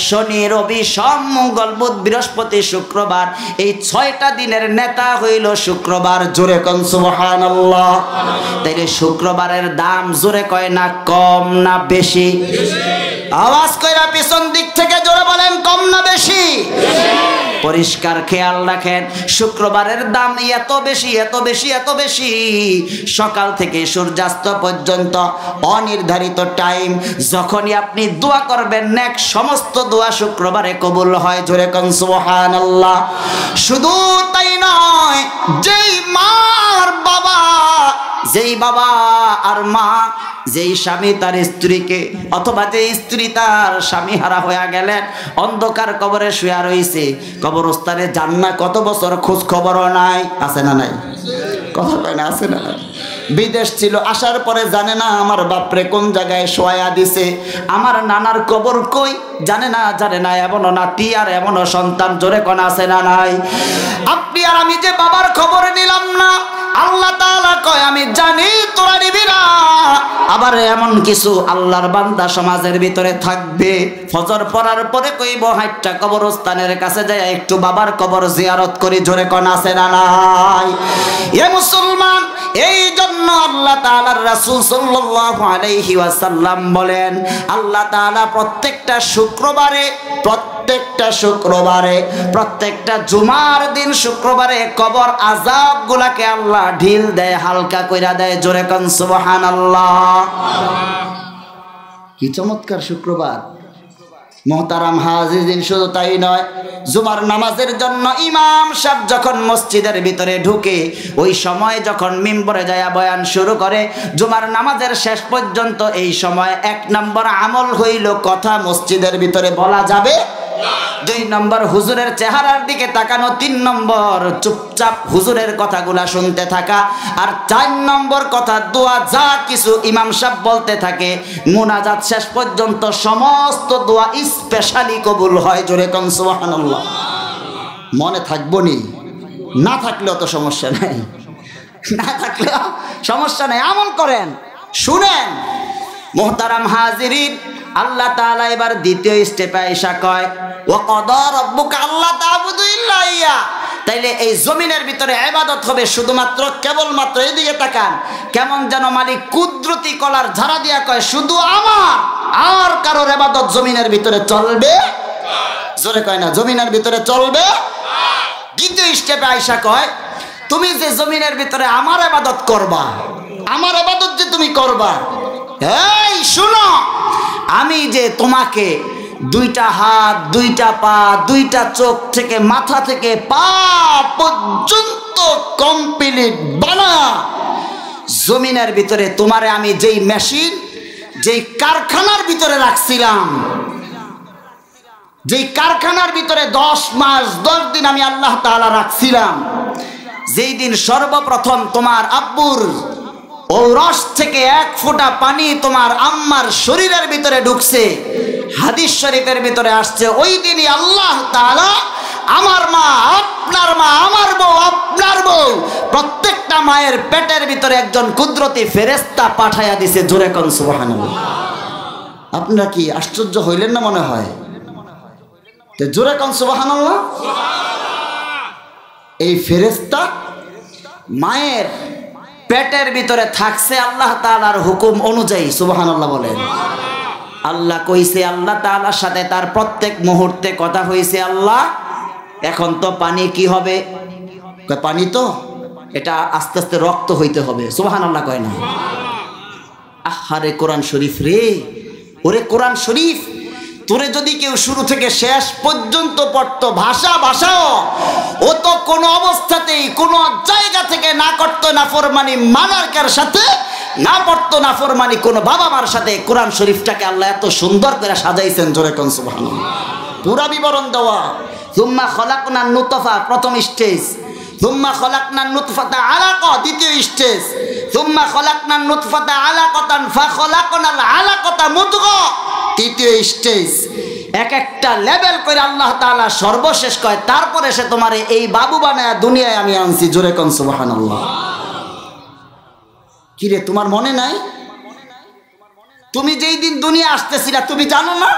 শনি, রবি, সোম, মঙ্গল, বুধ, বৃহস্পতি, শুক্রবার, এই 6টা দিনের নেতা হইল শুক্রবার। জোরে কোন সুবহানাল্লাহ। তাইলে শুক্রবারের দাম জোরে কয় না কম না বেশি? আওয়াজ কইরা পিছন দিক থেকে জোরে বলেন কম না বেশি? পরিষ্কার খেয়াল রাখেন, শুক্রবারের দাম এত বেশি এত বেশি এত বেশি, সকাল থেকে সূর্যাস্ত পর্যন্ত অনির্ধারিত টাইম। যখনই আপনি দোয়া করবেন নেক সমস্ত দোয়া শুক্রবারে কবুল হয়। জোরে কোন সুবহানাল্লাহ। শুধু তাই নয়, যেই বাবা আর মা, যেই স্বামী তার স্ত্রীকে, অথবা যেই স্ত্রী তার স্বামী হারা হয়ে গেলেন, অন্ধকার কবরে শুয়ে রইছে, কবরস্থানে যান না কত বছর, খোঁজ খবরও নাই। আছে না নাই? কথা কয় না? আছে না নাই? বিদেশ ছিল, আসার পরে জানে না আমার বাপরে কোন জায়গায় শোয়া দিছে, আমার নানার কবর কই জানে না, এমনও নাতি আর এমনও সন্তান, জোরে কোন আছে না নাই? আপনি আর আমি যে বাবার খবর নিলাম না, আল্লাহ তাআলা কয় আমি জানি তোরা নিবি না। আবার এমন কিছু আল্লাহর বান্দা সমাজের ভিতরে থাকবে, ফজর পড়ার পরে কইব হাইট্টা কবরস্থানের কাছে যায় একটু বাবার কবর জিয়ারত করি, জোরে কোন আছে না নাই? এ মুসলমান, এই জন্য আল্লাহ তাআলার রাসূল সাল্লাল্লাহু আলাইহি ওয়াসাল্লাম বলেন, আল্লাহ তাআলা প্রত্যেকটা শুক্রবারে, প্রত্যেকটা জুমার দিন শুক্রবারে কবর আযাব গুলাকে আল্লাহ ঢিল দেয়, হালকা কইরা দেয়, জোরে কোন সুবহানাল্লাহ। কি চমৎকার শুক্রবার মোহতারাম হাজিরিন। শুধু তাই নয়, জুমার নামাজের জন্য ইমাম সাহেব যখন মসজিদের ভিতরে ঢুকে, ওই সময় যখন মিম্বরে যায় বয়ান শুরু করে, জুমার নামাজের শেষ পর্যন্ত এই সময় 1 নম্বর আমল হইল কথা মসজিদের ভিতরে বলা যাবে, 2 নম্বর হুজুরের চেহারার দিকে তাকানো, 3 নম্বর চুপচাপ হুজুরের কথাগুলা শুনতে থাকা, আর 4 নম্বর কথা দোয়া যা কিছু ইমাম সাহেব বলতে থাকে, মুনাজাত শেষ পর্যন্ত সমস্ত দোয়া স্পেশালি কবুল হয়, জোরে কোন সুবহানাল্লাহ। মনে থাকবো নি, না থাকলেও তো সমস্যা নাই, না থাকলেও সমস্যা নাই, আমল করেন, শুনেন। মুহতারাম হাজিরিন, আল্লাহ তাআলা এবার দ্বিতীয় স্টেপে আইসা কয় ওয়াকাদা রাব্বুকা আল্লা তা'বুদু ইল্লা ইয়া। তাইলে এই জমিনের ভিতরে ইবাদত হবে শুধুমাত্র, কেবলমাত্র, এদিকে তাকান, কেমন যেন মালিক কুদরতি কলার ঝাড়া দিয়া কয় শুধু আমার, আর কারোর ইবাদত জমিনের ভিতরে চলবে, জোরে কয় না, জমিনের ভিতরে চলবে। দ্বিতীয় স্টেপে আইসা কয় তুমি যে জমিনের ভিতরে আমার ইবাদত করবা, আমার ইবাদত যে তুমি করবা, এই শুনো, আমি যে তোমাকে 2টা হাত, 2টা পা, 2টা চোখ থেকে মাথা থেকে পা পর্যন্ত কমপ্লিট বানা জমিনের ভিতরে তোমারে আমি যেই মেশিন, যেই কারখানার ভিতরে রাখছিলাম, যেই কারখানার ভিতরে 10 মাস 10 দিন আমি আল্লাহ তাআলা রাখছিলাম, যেই দিন সর্বপ্রথম তোমার আব্বুর ঔরস থেকে 1 ফোঁটা পানি তোমার আম্মার শরীরের ভিতরে ঢুকছে, হাদিস শরীফের ভিতরে আসছে, ওই দিনই আল্লাহ তাআলা আমার মা, আপনার মা, আমার বউ, আপনার বউ, প্রত্যেকটা মায়ের পেটের ভিতরে একজন কুদরতি ফেরেশতা পাঠাইয়া দিছে, জোরে কোন সুবহানাল্লাহ। আপনারা কি আশ্চর্য হইলেন না মনে হয়? তো জোরে কোন সুবহানাল্লাহ। এই ফেরেশতা মায়ের পেটের ভিতরে থাকছে আল্লাহ তাআলার হুকুম অনুযায়ী, সুবহানাল্লাহ বলেন। আল্লাহ কইছে, আল্লাহ তাআলার সাথে তার প্রত্যেক মুহূর্তে কথা হইছে, আল্লাহ এখন তো পানি কি হবে, পানি তো এটা আস্তে আস্তে রক্ত হইতে হবে, সুবহানাল্লাহ কয় না? আহারে কোরআন শরীফ রে, ওরে কোরআন শরীফ, তোরে যদি কেউ শুরু থেকে শেষ পর্যন্ত পড়তো, ভাষাও ও তো কোনো অবস্থাতেই কোনো জায়গা থেকে না করতো নাফরমানি মানারকার সাথে, না পড়তো নাফরমানি কোনো বাবা মার সাথে। কোরআন শরীফটাকে আল্লাহ এত সুন্দর করে সাজাইছেন, জোরে কোন সুবহানাল্লাহ। পুরা বিবরণ দেওয়া, সুম্মা খলাকনান নুতফা প্রথম স্টেজ, সুম্মা খলাকনান নুতফাতা আলাকা দ্বিতীয় স্টেজ, সুম্মা খলাকনান নুতফাতা আলাকাতান ফাখলাকনাল আলাকাতা মুদগা তৃতীয় স্টেজ। এক একটা লেভেল করে আল্লাহ তাআলা সর্বশেষ কয়, তারপরে সে তোমারে এই বাবু বানায়া দুনিয়ায় আমি আনছি, জোরে কোন সুবহানাল্লাহ। কিরে তোমার মনে নাই? তুমি যেই দিন দুনিয়া আসতেছিলা তুমি জানো না?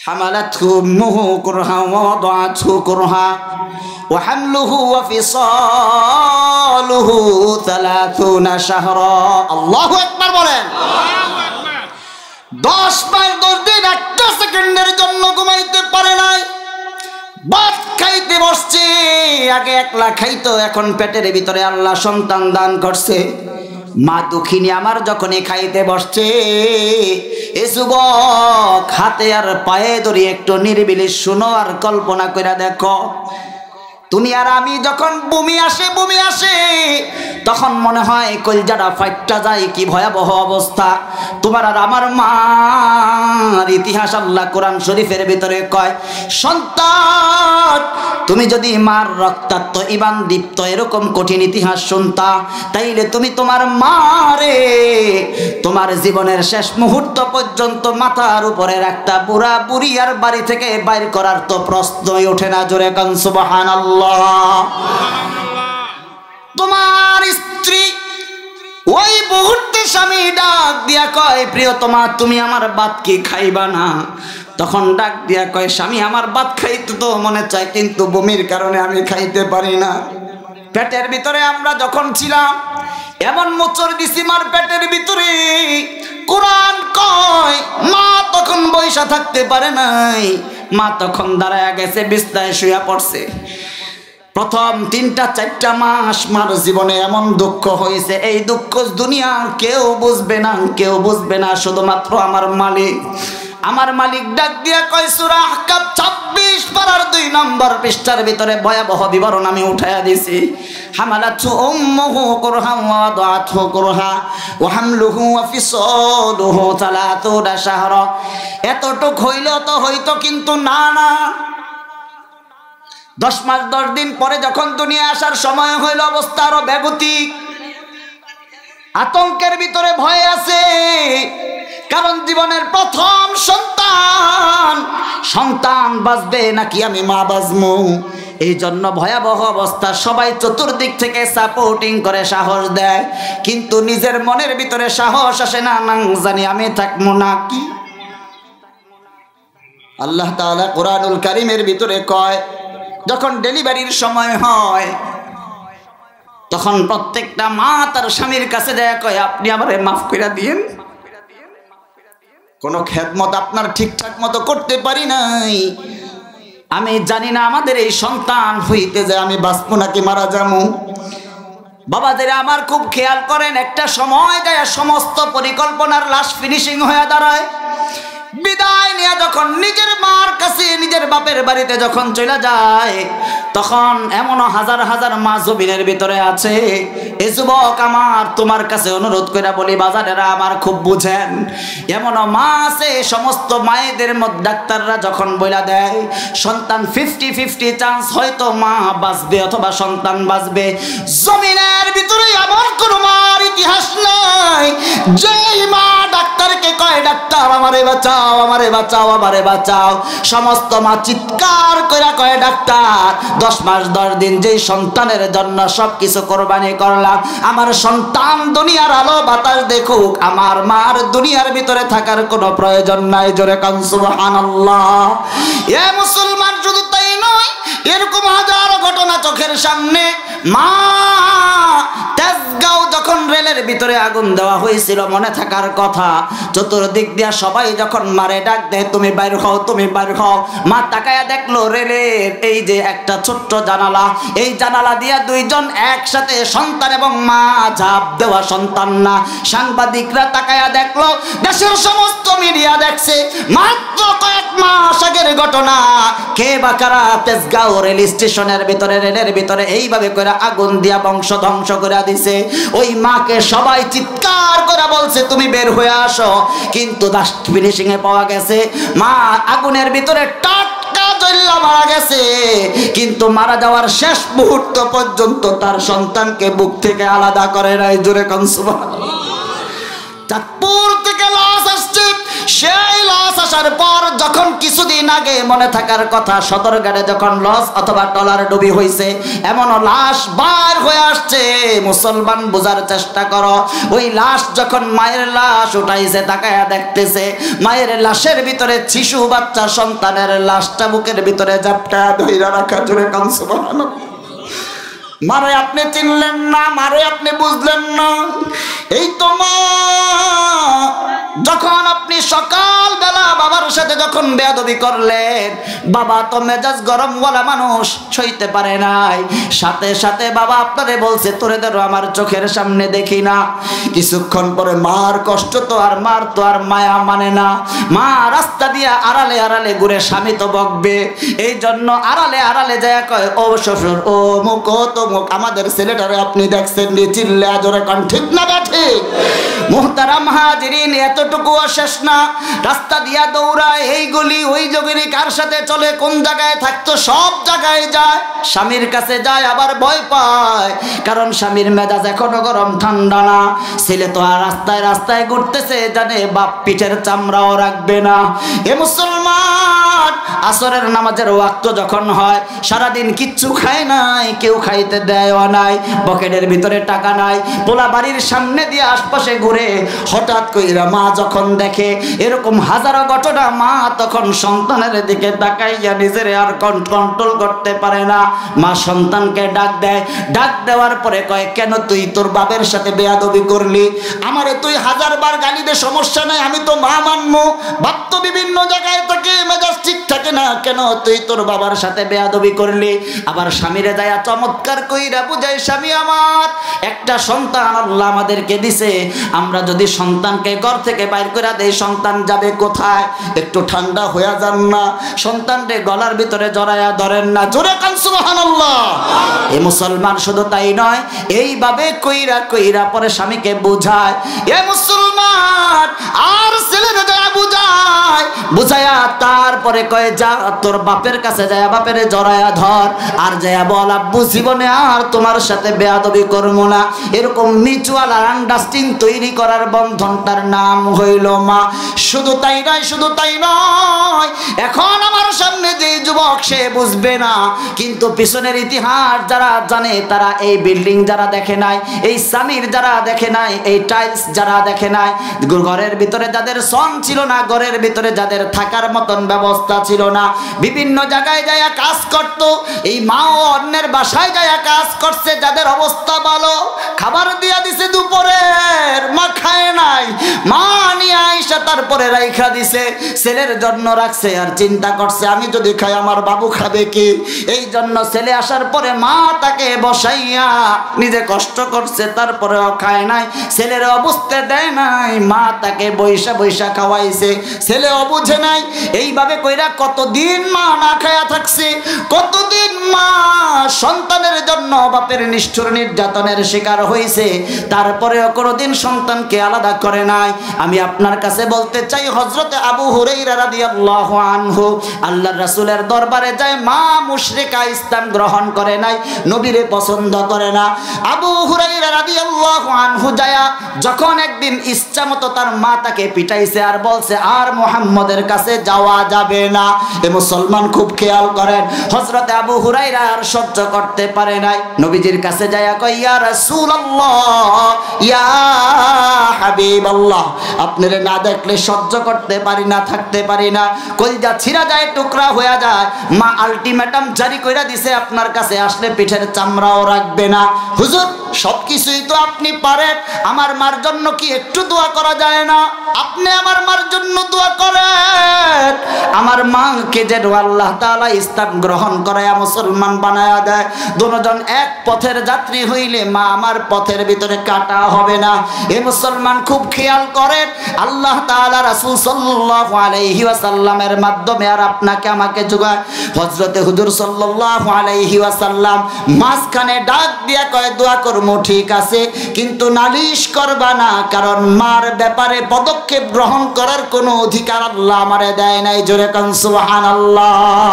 হামালাতহু উম্মুহু কুরহা ওয়া ওয়াদাআতহু কুরহা ওয়া হামলুহু ওয়া ফিসালুহু 30 শাহরা। আল্লাহু আকবার বলেন। 10 মাস 10 দিন একটা সেকেন্ডের জন্য ঘুমাইতে পারে নাই, ভাত খাইতে বসছে, আগে একলা খাইতো, এখন পেটের ভিতরে আল্লাহ সন্তান দান করছে। মা দুঃখিনী আমার যখনই খাইতে বসছে, এ যুবক হাতে আর পায়ে ধরে একটু নিরিবিলি শুনো আর কল্পনা করে দেখো, তুমি আর আমি যখন বমি আসে তখন মনে হয় কলজাটা ফাইটটা যায়, কি ভয়াবহ অবস্থা। তোমার আর আমার মার ইতিহাস আল্লাহ কোরআন শরীফের ভিতরে কয়, সন্তান তুমি যদি মার রক্তাক্ত ঈমান দীপ্ত এরকম কঠিন ইতিহাস শুনতা, তাইলে তুমি তোমার মারে তোমার জীবনের শেষ মুহূর্ত পর্যন্ত মাথার উপরে একটা বুড়া বুড়িয়ার বাড়ি থেকে বাইর করার তো প্রশ্নই ওঠে না। জোরে কান সুবহানাল্লাহ। তোমার স্ত্রী ওই মুহূর্তে স্বামী ডাক দিয়া কয়, প্রিয়তমা তুমি আমার ভাত কি খাইবা না? তখন ডাক দিয়া কয়, স্বামী আমার ভাত খাইতে তো মনে চায়, কিন্তু বমির কারণে আমি খাইতে পারি না। পেটের ভিতরে আমরা যখন ছিলাম এমন মোচড় দিছি মার পেটের ভিতরে, কোরআন কয় মা তখন বইসা থাকতে পারে নাই, মা তখন দাঁড়ায় গেছে, বিছনায় শুয়ে পড়ছে। প্রথম 3-4 মাস মার জীবনে এমন দুঃখ হয়েছে, এই দুঃখ দুনিয়ার কেউ বুঝবে না, শুধুমাত্র আমার মালিক। আমার মালিক ডাক দিয়া কয়, সূরা আহকাফ 26 পারার 2 নম্বর পৃষ্ঠার ভিতরে ভয়াবহ বিবরণ আমি উঠাইয়া দিছি। হামালাতহু উম্মুহু কুরহান ওয়া ওয়াদাআতহু কুরহা ওয়া হামলুহু ওয়া ফিসালুহু 30 শাহরা। এতটুক হইল তো হইতো, কিন্তু না 10 মাস 10 দিন পরে যখন দুনিয়া আসার সময় হইল, অবস্থা আরো বেগতিক। আতঙ্কের ভিতরে ভয় আছে, কারণ জীবনের প্রথম সন্তান বাঁচবে নাকি আমি মা বাঁচবো, এই জন্য ভয়াবহ অবস্থা। সবাই চতুর্দিক থেকে সাপোর্টিং করে, সাহস দেয়, কিন্তু নিজের মনের ভিতরে সাহস আসে না, জানি আমি থাকবো নাকি। আল্লাহ তাআলা কোরআনুল কারীমের ভিতরে কয়, যখন ডেলিভারির সময় হয় তখন প্রত্যেকটা মা তার স্বামীর কাছে যায়, কয় আপনি আমারে মাফ করে দিয়েন, কোনো খেদমত আপনার ঠিকঠাক মতো করতে পারি নাই, আমি জানি না আমাদের এই সন্তান হইতে যায় আমি বাঁচবো নাকি মারা যাবো। বাবাদের আমার খুব খেয়াল করেন, একটা সময় যায় সমস্ত পরিকল্পনার লাশ ফিনিশিং হয়ে দাঁড়ায়। বিদায় নিয়ে যখন নিজের মার কাছে, নিজের বাপের বাড়িতে যখন চলে যায়, তখন এমন হাজার হাজার মা জমিনের ভিতরে আছে। এই যুবক আমার তোমার কাছে অনুরোধ করে বলি, বাজারেরা আমার খুব বুঝেন, এমন মা আছে, সমস্ত মায়েদের মধ্যে ডাক্তাররা যখন বইলা দেয় সন্তান 50-50 চান্স, হয়তো মা বাঁচবে অথবা সন্তান বাঁচবে। জমিনের ভিতরে এমন কোন মার ইতিহাস নাই যেই মা ডাক্তারকে কয়, ডাক্তার আমারে বাঁচাও, আমারে বাঁচাও, আমারে বাঁচাও। সমস্ত মা চিৎকার করে কয়, ডাক্তার 10 মাস 10 দিন যেই সন্তানের জন্য সবকিছু কোরবানি করলাম, আমার সন্তান দুনিয়ার আলো বাতাস দেখুক, আমার মার দুনিয়ার ভিতরে থাকার কোনো প্রয়োজন নাই। জোরে কান সুবহানাল্লাহ। এ মুসলমান, শুধু তাই নয়, এরকম হাজারো ঘটনা চোখের সামনে। মা তেজগাঁও যখন রেলের ভিতরে আগুন দেওয়া হয়েছিল, মনে থাকার কথা, চতুর্দিক দিয়া সবাই যখন মারে ডাক দেয়, তুমি বাইর হও, তুমি বাইর হও। মা তাকায়া দেখলো রেলের এই যে একটা ছোট্ট জানালা, এই জানালা দিয়া 2 জন একসাথে, সন্তান এবং মা, ঝাঁপ দেওয়া সন্তান না। সাংবাদিকরা তাকায়া দেখলো, দেশের সমস্ত মিডিয়া দেখছে, মাত্র কয়েক মাস আগের ঘটনা। কে বা কারা তেজগাঁও রেল স্টেশনের ভিতরে, রেলের ভিতরে এইভাবে করে আগুন দিয়া বংশ ধ্বংস করে দিছে। ওই মাকে সবাই চিৎকার করে বলছে, তুমি বের হয়ে আসো, কিন্তু লাস্ট ফিনিশিং এ পাওয়া গেছে মা আগুনের ভিতরে টাটকা জ্বললা মারা গেছে, কিন্তু মারা যাওয়ার শেষ মুহূর্ত পর্যন্ত তার সন্তানকে বুক থেকে আলাদা করে নাই। জোরে কান সুবহানাল্লাহ। চাঁদপুর থেকে লাশ আসছে, সেই লাশ আসার পর যখন কিছুদিন আগে মনে থাকার কথা সদরঘাটে যখন লঞ্চ অথবা ট্রলার ডুবি হয়েছে, এমন লাশ বার হয়ে আসছে। মুসলমান বোঝার চেষ্টা করো, ওই লাশ যখন মায়ের লাশ উঠাইছে, তাকায়া দেখতেছে মায়ের লাশের ভিতরে শিশু বাচ্চা সন্তানের লাশটা বুকের ভিতরে জাপটা ধইরা রাখা। জোরে কান সুবহানাল্লাহ। মারে আপনি চিনলেন না, মারে আপনি বুঝলেন না। এই তো মা, যখন আপনি সকাল বেলা বাবার সাথে যখন বেয়াদবি করলেন, বাবা তো মেজাজ গরমওয়ালা মানুষ, সইতে পারে নাই। সাথে সাথে বাবা আপনারে বলছে, তোরে ধরো আমার চোখের সামনে দেখি না। কিছুক্ষণ পরে মার কষ্ট তো আর মার তো আর মায়া মানে না। মা রাস্তা দিয়ে আড়ালে আড়ালে ঘুরে, স্বামী তো বকবে, এই জন্য আড়ালে আড়ালে যায় কয়, ও শ্বশুর, ও মুখ, ও তমুক, আমাদের ছেলেটারে আপনি দেখছেন নি? চিল্লা জোরে কান, ঠিক না ঠিক? মুহতারাম হাজিরিন, এতটুকুও শেষ না, রাস্তা দিয়া দৌড়ায়, এই গলি ওই জগিনি, কার সাথে চলে, কোন জায়গায় থাকতো, সব জায়গায় যায়, স্বামীর কাছে যায়, আবার ভয় পায়, কারণ স্বামীর মেজাজ এখনো গরম, ঠান্ডা না। ছেলে তো আর রাস্তায় রাস্তায় ঘুরতেছে, জানে বাপ পিঠের চামড়াও রাখবে না। এ মুসলমান, আসরের নামাজের ওয়াক্ত যখন হয়, সারাদিন কিচ্ছু খায় নাই, কেউ খাইতে দেয়ও নাই, পকেটের ভিতরে টাকা নাই, পোলা বাড়ির সামনে দিয়ে আশপাশে ঘুরে, হঠাৎ কইরা মা যখন দেখে এরকম হাজারো ঘটনা, মা তখন সন্তানের দিকে তাকাইয়া নিজের আর কন্ট্রোল করতে পারে না। মা সন্তানকে ডাক দেয়, ডাক দেওয়ার পরে কয়, কেন তুই তোর বাপের সাথে বেয়াদবি করলি? আমারে তুই 1000 বার গালি দে, সমস্যা নাই, আমি তো মা মানবো। বাপ তো বিভিন্ন জায়গায় থাকে, মেজাজ ঠিক থাকে না, কেন তুই তোর বাবার সাথে বেয়াদবি করলি? আবার স্বামীরে যায় চমৎকার কইরা বুঝাই, স্বামী আমার, একটা সন্তান আল্লাহ আমাদেরকে দিছে, আমরা যদি সন্তানকে ঘর থেকে বাইর করে দেই, সন্তান যাবে কোথায়? একটু ঠান্ডা হয়ে যান না, সন্তানকে গলার ভিতরে জড়ায়া ধরেন না, জোরে কান সুবহানাল্লাহ। এ মুসলমান, শুধু তাই নয়, এইভাবে কইরা কইরা পরে স্বামীকে বুঝায়। এ মুসলমান, আর ছেলেরা যায় বুঝায়, বুঝায়া তারপরে কয়ে, যা তোর বাপের কাছে যায়, বাপের জড়ায়া ধর, আর যায় বল, আব্বু জীবনে আর তোমার সাথে বেয়াদবি করবো না। এরকম মিউচুয়াল আন্ডারস্ট্যান্ডিং তৈরি করার বন্ধনটার নাম হইল মা। শুধু তাই নয়, শুধু তাই নয়, এখন আমার সামনে যে যুবক, সে বুঝবে না, কিন্তু পিছনের ইতিহাস যারা জানে, তারা এই বিল্ডিং যারা দেখে নাই, এই স্বামীর যারা দেখে নাই, এই টাইলস যারা দেখে নাই, ঘরের ভিতরে যাদের সন ছিল না, ঘরের ভিতরে যাদের থাকার মতন ব্যবস্থা ছিল না, বিভিন্ন জায়গায় যায় কাজ করত, এই মাও অন্যের বাসায় যায় কাজ করছে, যাদের অবস্থা ভালো, খাবার দিয়া দিছে দুপুরের, মা খায় নাই, মা নিয়ে আইসা তারপরে রাইখা দিছে, ছেলের জন্য রাখছে, আর চিন্তা করছে আমি যদি খাই আমার বাবু খাবে কি? এই জন্য ছেলে আসার পরে মা তাকে বসাইয়া নিজে কষ্ট করছে, তারপরেও খায় নাই, ছেলের অবস্থা দেয় নাই, মা তাকে বৈশা বৈশা খাওয়াইছে, ছেলেও বুঝে নাই। এইভাবে কইরা কতদিন মা না খায়া থাকছে, কতদিন মা সন্তানের জন্য বাপের নিষ্ঠুর নির্যাতনের শিকার হয়েছে, তারপরেও কোনোদিন সন্তানকে আলাদা করে নাই। আমি আপনার কাছে বলতে চাই, হযরতে আবু হুরায়রা রাদিয়াল্লাহু আনহু আল্লাহর রাসূলের দরবারে যায়, মা মুশরিকা, ইসলাম গ্রহণ করে নাই, নবীরে পছন্দ করে না। আবু হুরায়রা রাদিয়াল্লাহু আনহু যায়, যখন একদিন ইচ্ছা মতো তার মা তাকে পিটাইছে, আর বলছে আর মুহাম্মদের কাছে যাওয়া যাবে না। এ মুসলমান, খুব খেয়াল করেন, হযরতে আবু হুরায়রা আর সহ্য করতে পারে নাই, নবীজির কাছে যায় কই, ইয়া রাসূলুল্লাহ, ইয়া হাবিবাল্লাহ, আপনারে না দেখলে সহ্য করতে পারি না, থাকতে পারি না, কলিজা ছিঁড়া যায়, টুকরা হয়ে যায়। মা আলটিমেটাম জারি কইরা দিছে, আপনার কাছে আসলে পিঠের চামড়াও রাখবে না। হুজুর, সবকিছুই তো আপনি পারেন, আমার মার জন্য কি একটু দোয়া করা যায় না? আপনি আমার মার জন্য দোয়া করেন, আমার মাকে যেন আল্লাহ তাআলা ইসলাম গ্রহণ করায়া মুসলমান বানায়া দেয়। দুজন এক পথের যাত্রী হইলে মা আমার পথের ভিতরে কাটা হবে না। এ মুসলমান, খুব খেয়াল করেন, আল্লাহ তাআলা রাসূল সাল্লাল্লাহু আলাইহি ওয়াসাল্লামের মাধ্যমে আর আপনাকে আমাকে যোগায়। হযরতে হুজুর সাল্লাল্লাহু আলাইহি ওয়াসাল্লাম মাঝখানে ডাক দিয়া কয়, দোয়া করমু ঠিক আছে, কিন্তু নালিশ করবা না, কারণ মার ব্যাপারে পদক্ষেপ গ্রহণ করার কোনো অধিকার আল্লাহ আমারে দেয় নাই। জোরে কান সুবহানাল্লাহ,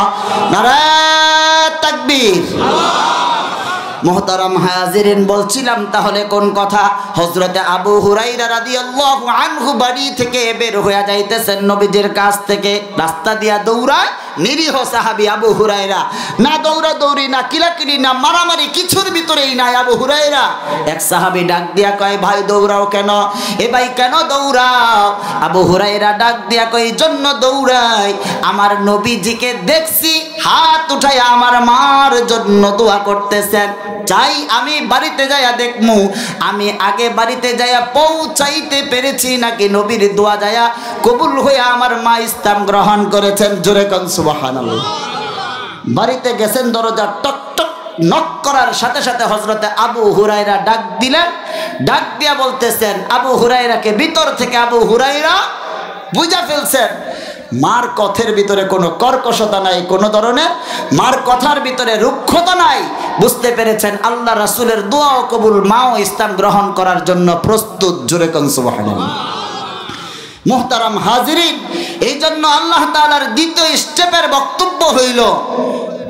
নারায়ে তাকবীর। মোহতারাম হাজিরিন, বলছিলাম তাহলে কোন কথা? হযরতে আবু হুরায়রা রাদিয়াল্লাহু আনহু বাড়ি থেকে বের হয়ে যাইতেছেন নবীজির কাছ থেকে, রাস্তা দিয়া দৌড়ায় নিরীহ সাহাবী আবু হুরায়রা, না দৌড়াদৌড়ি, না কিলাকিলি, না মারামারি, কিছুর ভিতরেই নাই আবু হুরায়রা। এক সাহাবী ডাক দিয়া কয়, ভাই দৌড়াও কেন? এ ভাই কেন দৌড়াও? আবু হুরায়রা ডাক দিয়া কয়, জন্য দৌড়াই, আমার নবীজিকে দেখছি হাত উঠাইয়া আমার মার জন্য দোয়া করতেছেন। চাই আমি বাড়িতে যাইয়া দেখমু আমি আগে বাড়িতে যাইয়া পৌঁছাইতে পেরেছি নাকি নবীর দোয়া যাইয়া কবুল হইয়া আমার মা ইসলাম গ্রহণ করেছেন। জোরে কোন সুবহানাল্লাহ। বাড়িতে গেছেন, দরজা টক টক নক করার সাথে সাথে হযরতে আবু হুরায়রা ডাক দিলেন। ডাক দিয়া বলতেছেন, আবু হুরায়রাকে ভিতর থেকে আবু হুরায়রা বুঝা ফেলছেন মার কথার ভিতরে কোনো কর্কশতা নাই, কোনো ধরনের মার কথার ভিতরে রুক্ষতা নাই। বুঝতে পেরেছেন আল্লাহ রাসূলের দোয়া ও কবুল, মাও ইসলাম গ্রহণ করার জন্য প্রস্তুত। জোরে কোন সুবহানাল্লাহ। মুহতারাম হাজিরিন, এই জন্য আল্লাহ তাআলার দ্বিতীয় স্টেপের বক্তব্য হইল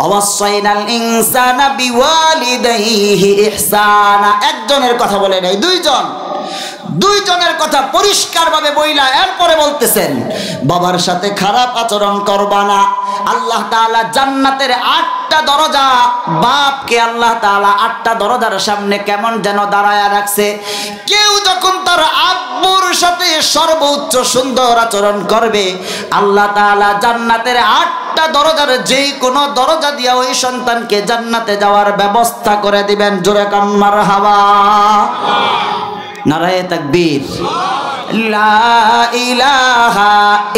অবশ্যইনাল ইনসানা বিওয়ালিদাইহি ইহসানা। একজনের কথা বলে নাই, দুইজনের কথা পরিষ্কারভাবে বইলা এরপরে বলতেছেন বাবার সাথে খারাপ আচরণ করবা না। আল্লাহ তাআলা জান্নাতের 8টা দরজা, বাপকে আল্লাহ তাআলা 8টা দরজার সামনে কেমন যেন দাঁড়ায়া রাখছে। কেউ যখন তার আব্বুর সাথে সর্বোচ্চ সুন্দর আচরণ করবে আল্লাহ তাআলা জান্নাতের 8টা দরজার যেই কোনো দরজা দিয়া ওই সন্তানকে জান্নাতে যাওয়ার ব্যবস্থা করে দিবেন। জোরে কান মারহাবা, নারায়ে তাকবীর। লা ইলাহা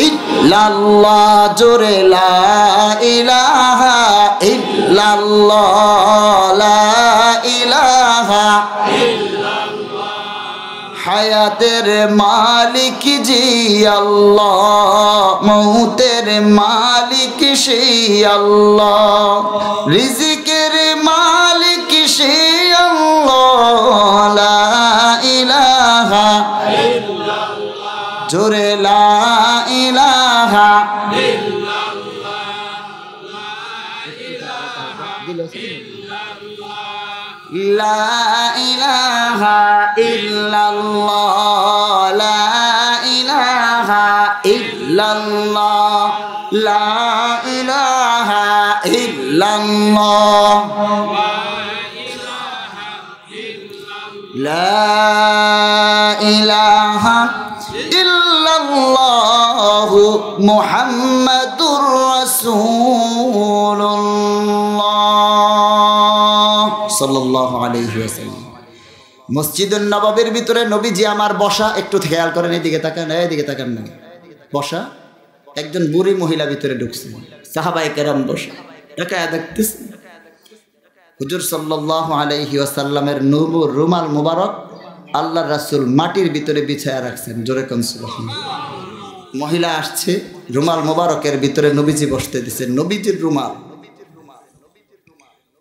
ইল্লাল্লাহ, জোরে লা ইলাহা ইল্লাল্লাহ, লা ইলাহা ইল্লাল্লাহ। হায়াতের মালিক জি আল্লাহ, মৌতের মালিক সেই আল্লাহ, রিজিকের মালিক সেই আল্লাহ, লা ইলাহা ইল্লাল্লাহ, জোরে লা ইলাহা ইল্লাল্লাহ, লা ইলাহা ইল্লাল্লাহ, লা ইলাহা ইল্লাল্লাহ, লা ইলাহা ইল্লাল্লাহ, লা ইলাহা ইল্লাল্লাহ, মুহাম্মাদুর রাসূলুল্লাহ সাল্লাল্লাহু আলাইহি ওয়াসাল্লাম। মসজিদুন নববীর ভিতরে নবীজি আমার বসা, একটু খেয়াল করেন, এদিকে তাকান, এদিকে তাকান না, বসা। একজন বুড়ি মহিলা ভিতরে ঢুকছে, সাহাবায়ে কেরাম বসা, তাকায়া দেখতেছে হুজুর সাল্লাল্লাহু আলাইহি ওয়াসাল্লামের নূর রুমাল মুবারক আল্লাহর রাসূল মাটির ভিতরে বিছায়া রাখছেন। জোরে কোন সুবহানাল্লাহ। মহিলা আসছে, রুমাল মুবারকের ভিতরে নবীজি বসতে দিয়েছেন। নবীজির রুমাল,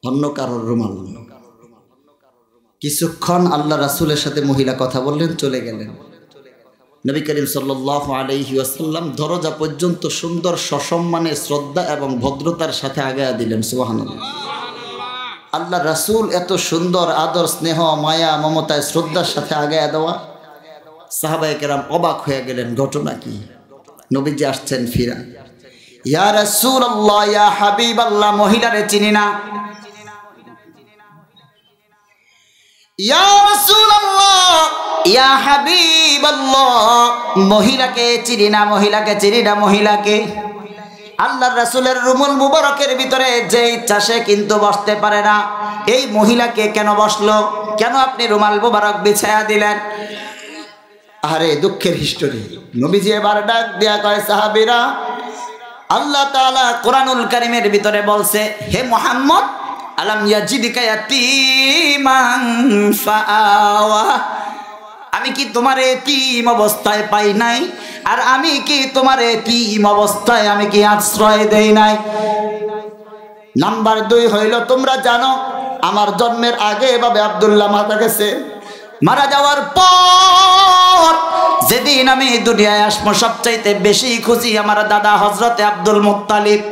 অন্য কারোর রুমাল। কিছুক্ষণ আল্লাহ রাসূলের সাথে মহিলা কথা বললেন, চলে গেলেন। নবী করিম সাল্লাল্লাহু আলাইহি ওয়াসাল্লাম দরজা পর্যন্ত সুন্দর সসম্মানে শ্রদ্ধা এবং ভদ্রতার সাথে আগায়া দিলেন। সুবহানাল্লাহ। আল্লাহ রাসূল এত সুন্দর আদর, স্নেহ, মায়া, মমতায়, শ্রদ্ধার সাথে আগায়া দেওয়া, সাহাবায়ে কেরাম অবাক হয়ে গেলেন। ঘটনা কি? নবীজি আসছেন ফিরা। ইয়া রাসূলুল্লাহ, ইয়া হাবিবাল্লাহ, মহিলারে চিনি না। ইয়া রাসূলুল্লাহ, ইয়া হাবিবাল্লাহ, মহিলাকে চিনি না, মহিলাকে চিনি না, মহিলাকে। আল্লাহর রাসূলের রুমাল মুবারকের ভিতরে যে ইচ্ছা সে কিন্তু বসতে পারে না। এই মহিলাকে কেন বসলো? কেন আপনি রুমাল মুবারক বিছায়া দিলেন? আরে দুঃখের হিস্টোরি। নবীজি এবার ডাক দিয়া কয়, সাহাবীরা, আল্লাহ তাআলা কোরআনুল কারীমের ভিতরে বলছে, হে মুহাম্মদ, আলাম ইয়াজিদিকা ইয়াতীমান ফাআওয়া, আমি কি তোমার এতিম অবস্থায় পাই নাই? আর আমি কি তোমার এতিম অবস্থায় আমি কি আশ্রয় দেই নাই? নাম্বার 2 হইল, তোমরা জানো আমার জন্মের আগে এভাবে আব্দুল্লাহ মারা গেছে। মারা যাওয়ার পর যেদিন আমি দুনিয়ায় আসবো সবচাইতে বেশি খুশি আমার দাদা হযরতে আব্দুল মুত্তালিব।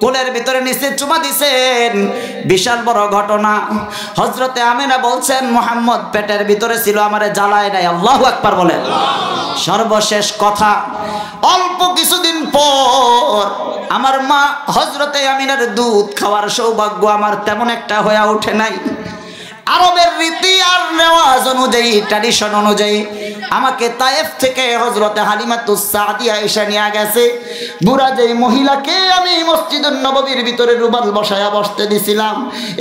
কোলের ভিতরে নিচে চুমা দিছেন। বিশাল বড় ঘটনা। হযরতে আমিনা বলছেন, মুহাম্মদ পেটের ভিতরে ছিল, আমারে জ্বালায় নাই। আল্লাহু আকবার বলেন। সর্বশেষ কথা, অল্প কিছুদিন পর আমার মা হযরতে আমিনার দুধ খাওয়ার সৌভাগ্য আমার তেমন একটা হয়ে ওঠে নাই। আরবের রীতি আর রেওয়াজ অনুযায়ী, ট্র্যাডিশন অনুযায়ী আমাকে তায়েফ থেকে হযরতে হালিমাতুস সাদিয়া এসে নিয়ে গেছে। বুড়া যেই মহিলাকে আমি মসজিদুন নববীর ভিতরে রুমাল বসায়া বসতে দিছিলাম,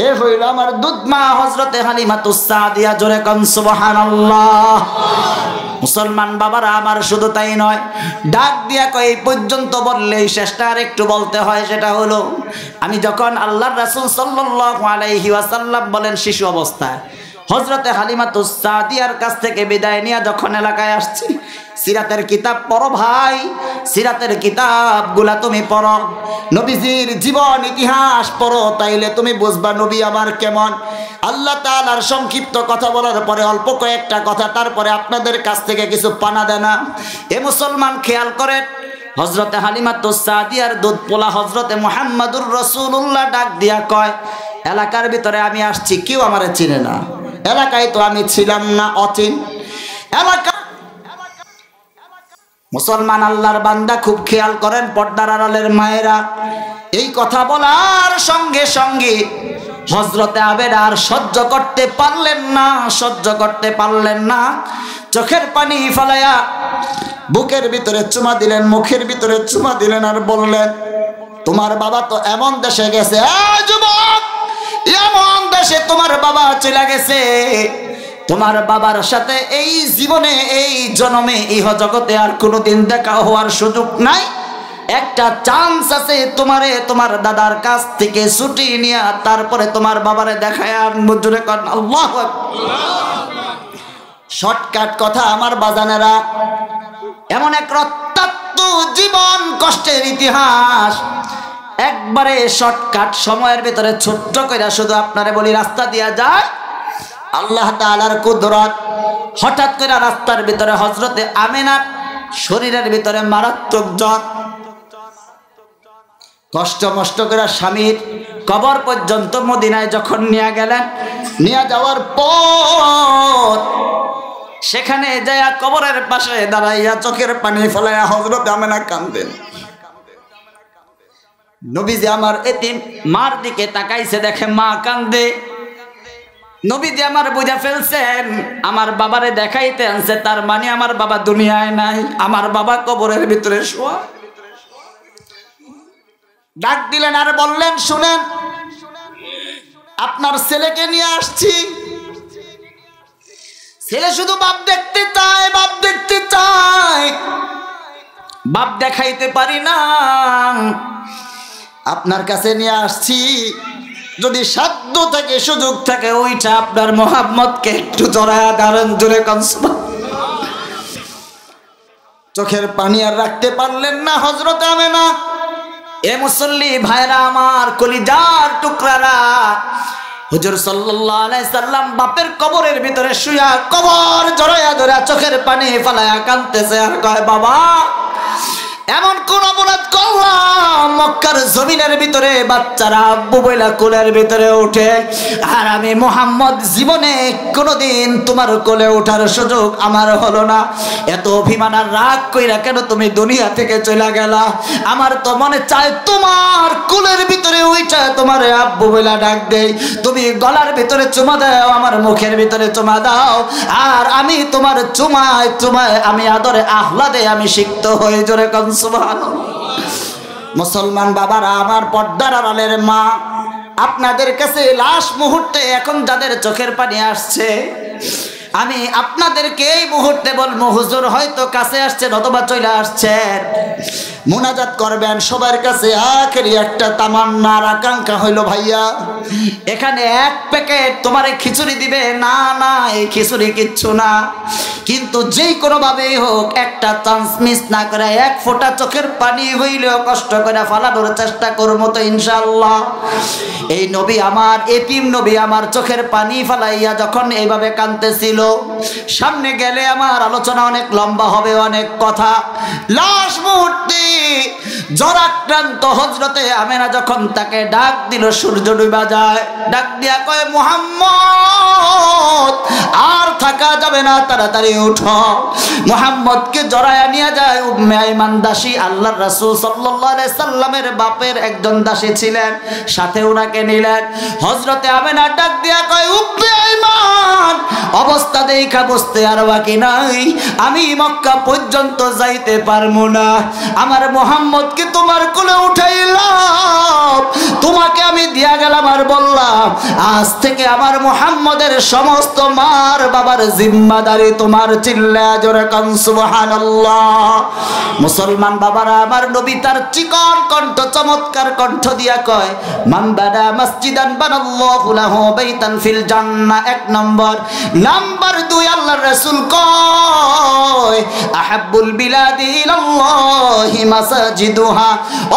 এ হইল আমার দুধমা হযরতে হালিমাতুস সাদিয়া। জোরে কোন সুবহানাল্লাহ। মুসলমান বাবারা আমার, শুধু তাই নয়, ডাক দিয়া কই এই পর্যন্ত বললেই শেষটা আর একটু বলতে হয়। সেটা হলো, আমি যখন আল্লাহর রাসূল সাল্লাল্লাহু আলাইহি ওয়াসাল্লাম বলেন শিশু অবস্থায় হযরতে হালিমাতুস সাদিয়ার কাছ থেকে বিদায় নিয়ে যখন এলাকায় আসছি, সিরাতের কিতাব পড়ো ভাই, সিরাতের কিতাবগুলা তুমি পড়ো, নবীজির জীবন ইতিহাস পড়ো, তাইলে তুমি বুঝবা নবী আমার কেমন। আল্লাহ তাআলার সংক্ষিপ্ত কথা বলার পরে অল্প কয়েকটা কথা, তারপরে আপনাদের কাছ থেকে কিছু পানা দেনা। এ মুসলমান খেয়াল করেন, হযরতে হালিমাতুস সাদিয়ার দুধ পোলা হযরতে মুহাম্মাদুর রাসূলুল্লাহ ডাক দিয়া কয়, এলাকার ভিতরে আমি আসছি, কেউ আমারে চিনে না, এলাকায় তো আমি ছিলাম না, অচিন এলাকা। মুসলমান আল্লাহর বান্দা খুব খেয়াল করেন, পর্দার আড়ালের মায়েরা, এই কথা বলার সঙ্গে সঙ্গে হযরতে আবেদা আর সহ্য করতে পারলেন না, চোখের পানি ফেলায়া বুকের ভিতরে চুমা দিলেন, মুখের ভিতরে চুমা দিলেন, আর বললেন, তোমার বাবা তো এমন দেশে গেছে, যুবক, এমন দেশে তোমার বাবা চলে গেছে, তোমার বাবার সাথে এই জীবনে, এই জন্মে, ইহ জগতে আর কোনোদিন দেখা হওয়ার সুযোগ নাই। একটা চান্স আছে, তোমারে তোমার দাদার কাছ থেকে ছুটি নিয়ে তারপরে তোমার বাবারে দেখায় আর মজুরে করেন আল্লাহু আকবার। শর্টকাট কথা আমার বাজানেরা, এমন এক রক্তাক্ত জীবন, কষ্টের ইতিহাস, একবারে শর্টকাট সময়ের ভিতরে ছোট্ট করে শুধু আপনারে বলি, রাস্তা দিয়া যায় আল্লাহ তাআলার কুদরত। হঠাৎ করে রাস্তার ভিতরে হযরতে আমিনার শরীরের ভিতরে মারাত্মক জ্বর, কষ্ট মষ্ট করে স্বামীর কবর পর্যন্ত মদিনায় যখন নিয়ে গেলেন, নিয়ে যাওয়ার পর সেখানে যায়া কবরের পাশে দাঁড়াইয়া চোখের পানি ফেলাইয়া হযরতে আমিনা কাঁদেন। নবীজি আমার এতিম মার দিকে তাকাইছে, দেখে মা কান্দে। নবীজি আমার বুঝা ফেলছেন, আমার বাবারে দেখাইতে আনছে, তার মানে আমার বাবা দুনিয়ায় নাই, আমার বাবা কবরের ভিতরে শোয়া। ডাক দিলেন আর বললেন, শুনেন, আপনার ছেলেকে নিয়ে আসছি। ছেলে শুধু বাপ দেখতে চায়, বাপ দেখতে চায়, বাপ দেখাইতে পারি না, আপনার কাছে নিয়ে আসছি। যদি সাধ্য থাকে, সুযোগ থাকে, ওইটা আপনার মোহাম্মদকে একটু জড়ায়া দাঁড়ান, জোরে কনসবা। চোখের পানি আর রাখতে পারলেন না হযরতে আমিনা। এ মুসল্লি ভাইরা আমার, কলিজার টুকরারা, হুজুর সাল্লাল্লাহু আলাইহি সাল্লাম বাপের কবরের ভিতরে শুয়া কবর জড়ায়া ধরে চোখের পানি ফেলায়া কাঁদতেছে আর কয়, বাবা এমন কোন অপরাধ করলাম, মক্কার জমিনের ভিতরে বাচ্চারা আব্বু বইলা কোলের ভিতরে উঠে, আর আমি মুহাম্মদ জীবনে কোনোদিন তোমার কোলে ওঠার সুযোগ আমার হলো না। এত অভিমান আর রাগ কইরা কেন তুমি দুনিয়া থেকে চলে গেলা? আমার তো মনে চায় তোমার কোলের ভিতরে উঠা তোমার আব্বু বইলা ডাক দেই, তুমি গলার ভিতরে চুমা দাও, আমার মুখের ভিতরে চুমা দাও, আর আমি তোমার চুমায় চুমায় আমি আদরে আহ্লাদে আমি সিক্ত হয়ে জোরে কন সুবহানাল্লাহ। মুসলমান বাবারা আমার, পর্দার আড়ালের মা, আপনাদের কাছে লাস্ট মুহূর্তে এখন যাদের চোখের পানি আসছে, আমি আপনাদেরকে এই মুহূর্তে বলবো, হুজুর হয়তো কাছে আসছেন অথবা চলে আসছেন, মুনাজাত করবেন সবার কাছে। আখেরি একটা তামান্নার আকাঙ্ক্ষা হইল, ভাইয়া এখানে এক প্যাকেট তোমারে খিচুড়ি দিবে না, না এই খিচুড়ি কিচ্ছু না, কিন্তু যেই কোনো ভাবেই হোক একটা চান্স মিস না করে এক ফোঁটা চোখের পানি হইলেও কষ্ট করে ফালানোর চেষ্টা করবো তো ইনশাআল্লাহ। এই নবী আমার, এতিম নবী আমার চোখের পানি ফালাইয়া যখন এইভাবে কাঁদতেছিল, সামনে গেলে আমার আলোচনা অনেক লম্বা হবে, অনেক কথা, লাশ মুহূর্তে জ্বরাক্রান্ত হযরতে আমেনা যখন তাকে ডাক দিল, সূর্য ডুবা যায়, ডাক দিয়া কয় মুহাম্মদ আর থাকা যাবে না, তাড়াতাড়ি উঠো। মুহাম্মদকে জড়ায়া নিয়ে যায় উম্মে আইমান দাসী। আল্লাহর রাসূল সাল্লাল্লাহু আলাইহি সাল্লামের বাপের একজন দাসী ছিলেন, সাথে ওনাকে নিলেন। হযরতে আমেনা ডাক দিয়া কয় উম্মে আইমান, অবস্থা দেখা বুঝতে আর বাকি নাই, আমি মক্কা পর্যন্ত যাইতে পারবো না, আমার মুহাম্মদকে তোমার কোলে উঠাইলাম, তোমাকে আমি দিয়া গেলাম আর বললাম আজ থেকে আমার মুহাম্মদের সমস্ত মার বাবার জিম্মাদারি তোমার। চিল্লায়া জোরে কান সুবহানাল্লাহ। মুসলমান বাবারা, আমার নবী তার চিকন কণ্ঠ, চমৎকার কণ্ঠ দিয়া কয় মান বানা মসজিদান বানাল্লাহু লাহু বাইতান ফিল জান্নাহ। এক নম্বর। নাম্বার 2, আল্লাহর রাসূল কয় আহাব্বুল বিলাদি ইলাল্লাহি মাসাজিদুহা।